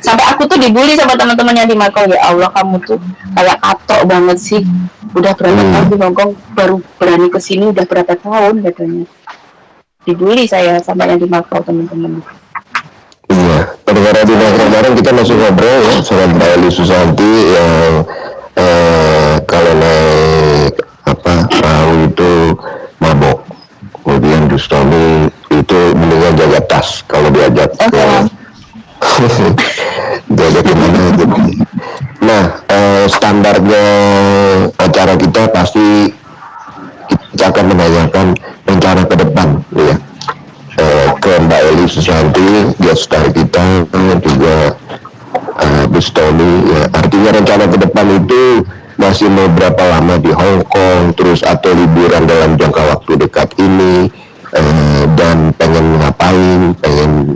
Sampai aku tuh dibully sama teman-temannya di Makau. Ya Allah, kamu tuh kayak katok banget sih. Udah berapa tahun di Hongkong, baru berani kesini udah berapa tahun katanya. Dibully saya sama yang di Makau, teman-teman. Iya, pada di kemarin kita masih ngobrol ya sama Mbak Eli Susanti yang kalau naik perahu itu mabok. Kemudian Bustami itu mendingan jaga tas kalau diajak ke jaga kemana aja. Nah, standarnya acara kita pasti kita akan menanyakan rencana ke depan ya. Ke Mbak Eli Susanti, guest star kita juga Bustami ya. Artinya rencana ke depan itu masih mau berapa lama di Hong Kong, terus atau liburan dalam jangka waktu dekat ini, dan pengen ngapain, pengen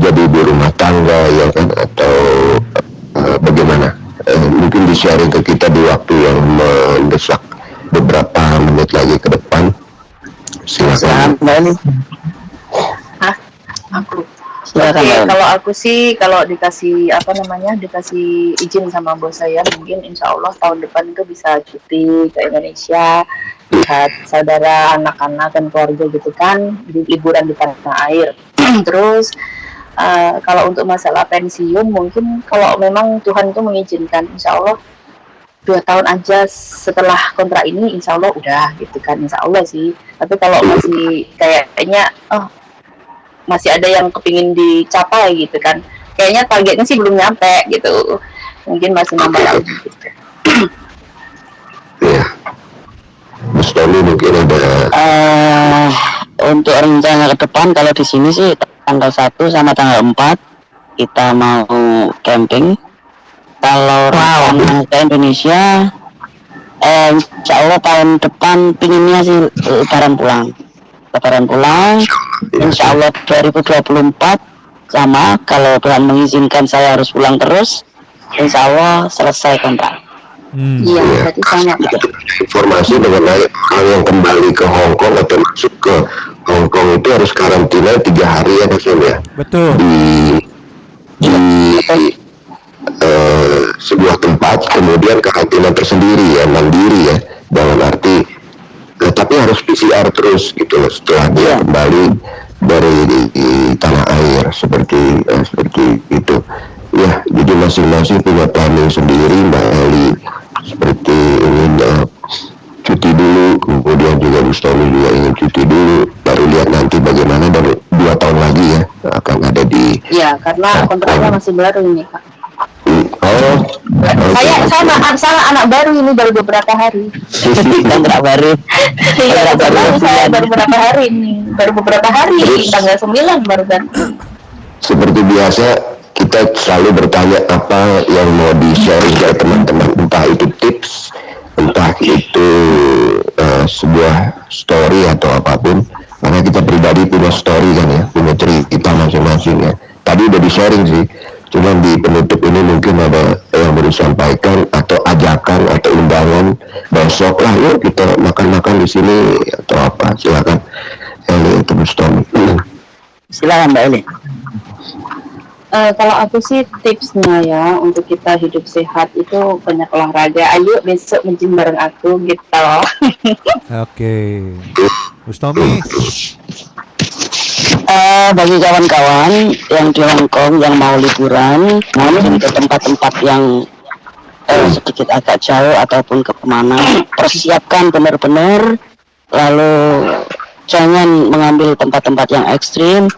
jadi ibu rumah tangga ya kan, atau bagaimana? Mungkin di-sharing ke kita di waktu yang mendesak beberapa menit lagi ke depan. Silakan. Aku. Silakan, Oke, kalau aku sih kalau dikasih dikasih izin sama bos saya, mungkin insya Allah tahun depan itu bisa cuti ke Indonesia, lihat saudara, anak-anak dan keluarga gitu kan, liburan di tanah air. Terus kalau untuk masalah pensiun, mungkin kalau memang Tuhan itu mengizinkan, insya Allah 2 tahun aja setelah kontrak ini, insya Allah udah gitu kan, insya Allah sih. Tapi kalau masih kayaknya masih ada yang kepingin dicapai gitu kan, kayaknya targetnya sih belum nyampe gitu, mungkin masih nambah lagi gitu. Ya, Bustami mungkin ada untuk rencana ke depan. Kalau di sini sih tanggal 1 sama tanggal 4 kita mau camping. Kalau rencana ke Indonesia, insya Allah tahun depan pinginnya sih lebaran pulang. Insya Allah 2024 sama, kalau Tuhan mengizinkan saya harus pulang terus, insya Allah selesai kontrak. Iya, berarti sama. Informasi mengenai hal yang kembali ke Hong Kong atau masuk ke Hong Kong itu harus karantina 3 hari ya Mas ya. Betul. Di sebuah tempat, kemudian karantina tersendiri ya, mandiri ya, dalam arti tapi harus PCR terus gitu loh setelah dia kembali dari di tanah air, seperti itu ya. Jadi masing-masing punya planning sendiri. Mbak Eli seperti ingin cuti dulu, kemudian juga Bustami juga ingin cuti dulu, baru lihat nanti bagaimana dari 2 tahun lagi ya akan ada di karena kontraknya masih baru ini Pak. Saya anak baru ini, baru beberapa hari. Kontrak baru. Iya, saya baru beberapa hari, tanggal 9 baru kan. Seperti biasa kita selalu bertanya apa yang mau di-share ke teman-teman, entah itu tips, entah itu sebuah story atau apapun, karena kita pribadi punya story kan ya, punya cerita masing-masing ya. Tadi udah di-sharing sih, cuman di penutup ini mungkin ada yang mau disampaikan atau ajakan atau undangan besok lah, yuk kita makan-makan di sini atau apa. Silakan Eli atau Bustami. Silakan Mbak Eli. Kalau aku sih tipsnya ya, untuk kita hidup sehat itu banyak olahraga. Ayo besok menjim bareng aku gitu. Oke. Tommy. Bagi kawan-kawan yang di Hong Kong yang mau liburan, mungkin ke tempat-tempat yang sedikit agak jauh ataupun ke mana, persiapkan benar-benar, lalu jangan mengambil tempat-tempat yang ekstrim,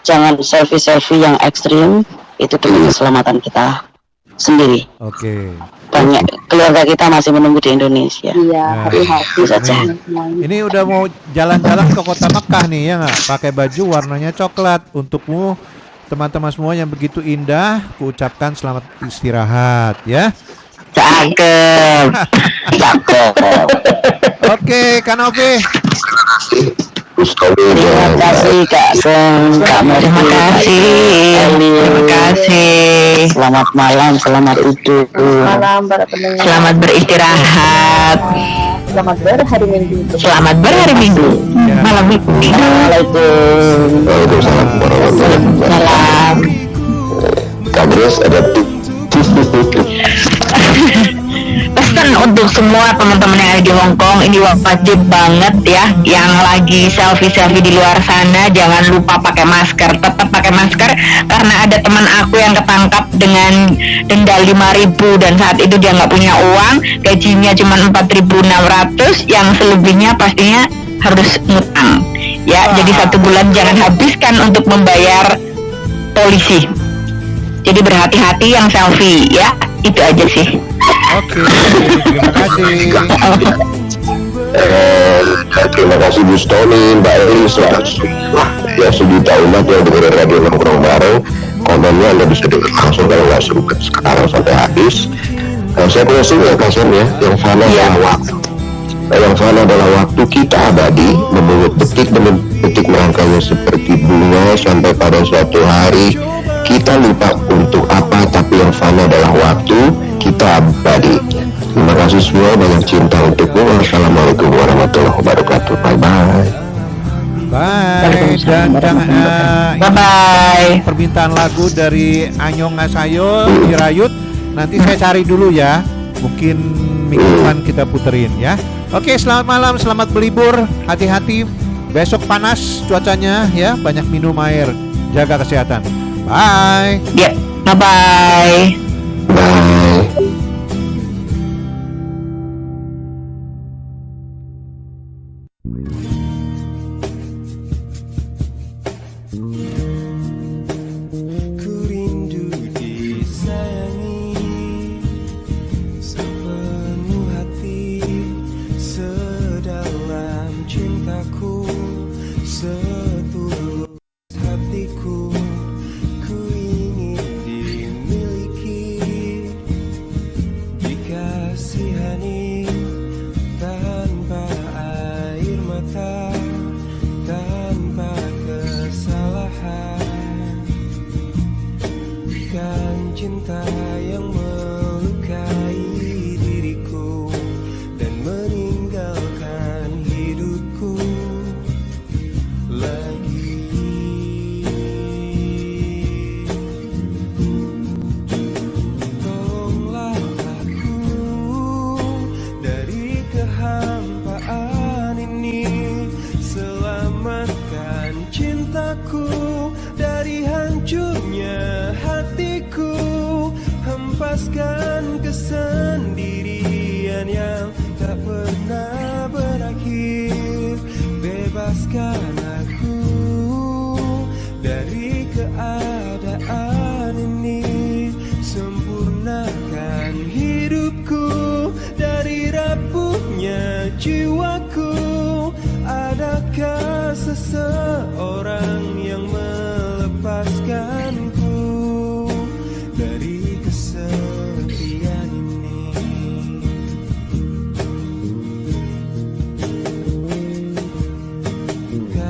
jangan selfie-selfie yang ekstrim, itu demi keselamatan kita sendiri. Oke. Banyak keluarga kita masih menunggu di Indonesia. Iya, hati-hati saja. Ini udah mau jalan-jalan ke kota Mekah nih ya nggak? Pakai baju warnanya coklat. Untukmu teman-teman semua yang begitu indah, kuucapkan selamat istirahat ya. Cakep. Cakep. Oke, Kanovi. Terima kasih Kak Sen, Kak Mercy. Terima kasih. Selamat malam, selamat tidur. Malam para pendengar. Selamat beristirahat. Selamat berhari Minggu. Selamat berhari Minggu. Malam Minggu. Assalamualaikum. Waalaikumsalam warahmatullahi wabarakatuh. Salam. Kak Grace ada Pesan untuk semua teman-teman yang ada di Hong Kong, ini wajib banget ya, yang lagi selfie-selfie di luar sana, jangan lupa pakai masker, tetap pakai masker, karena ada teman aku yang ketangkap dengan denda 5.000 dan saat itu dia nggak punya uang, gajinya cuma 4.600, yang selebihnya pastinya harus ngutang ya. Jadi 1 bulan jangan habiskan untuk membayar polisi. Jadi berhati-hati yang selfie ya, itu aja sih. Oke, terima kasih. Terima kasih Bu Stoni, Mbak Elis, ya sejuta umat yang dengerin radio nongkrong bareng. Kontennya Anda bisa dengar langsung kalau nggak seru sekarang sampai habis. Saya closing ya Kasen ya, yang fana adalah waktu. Yang fana adalah waktu, kita abadi, memungut detik demi detik merangkainya seperti bunga sampai pada suatu hari kita lupa untuk apa, tapi yang fana adalah waktu, kita abadi. Terima kasih semua, banyak cinta untukmu. Wassalamualaikum warahmatullahi wabarakatuh. Bye bye. Bye. Dan jangan Bye-bye. permintaan lagu dari Anyong Ngasayo Dirayut nanti saya cari dulu ya. Mungkin minggu depan kita puterin ya. Oke, selamat malam, selamat berlibur. Hati-hati. Besok panas cuacanya ya. Banyak minum air. Jaga kesehatan. Bye. Ya, bye-bye. Bye. Ku rindu disayangi sepenuh hati, sedalam cintaku, setulus hatiku. Ku ingin dimiliki, dikasihani tanpa air mata, tanpa kesalahan. Bukan cinta yang melukai diriku dan meninggalkan hidupku lagi. Tolonglah aku dari kehampaan ini, selamatkan cintaku dari hancurnya hatiku, hempaskan kesendirian yang tak pernah berakhir, bebaskan aku dari keadaan ini, sempurnakan hidupku dari rapuhnya jiwaku. Adakah seseorang yang melepaskanku dari kesepian ini? Bukan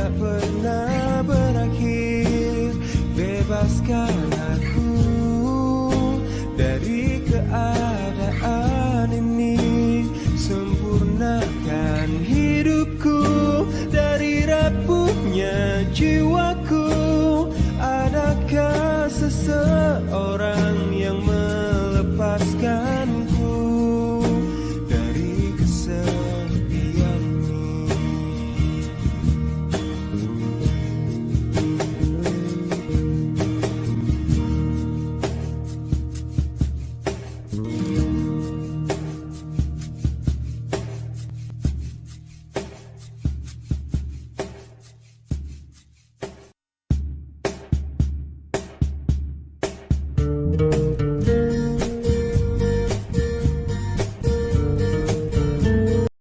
tak pernah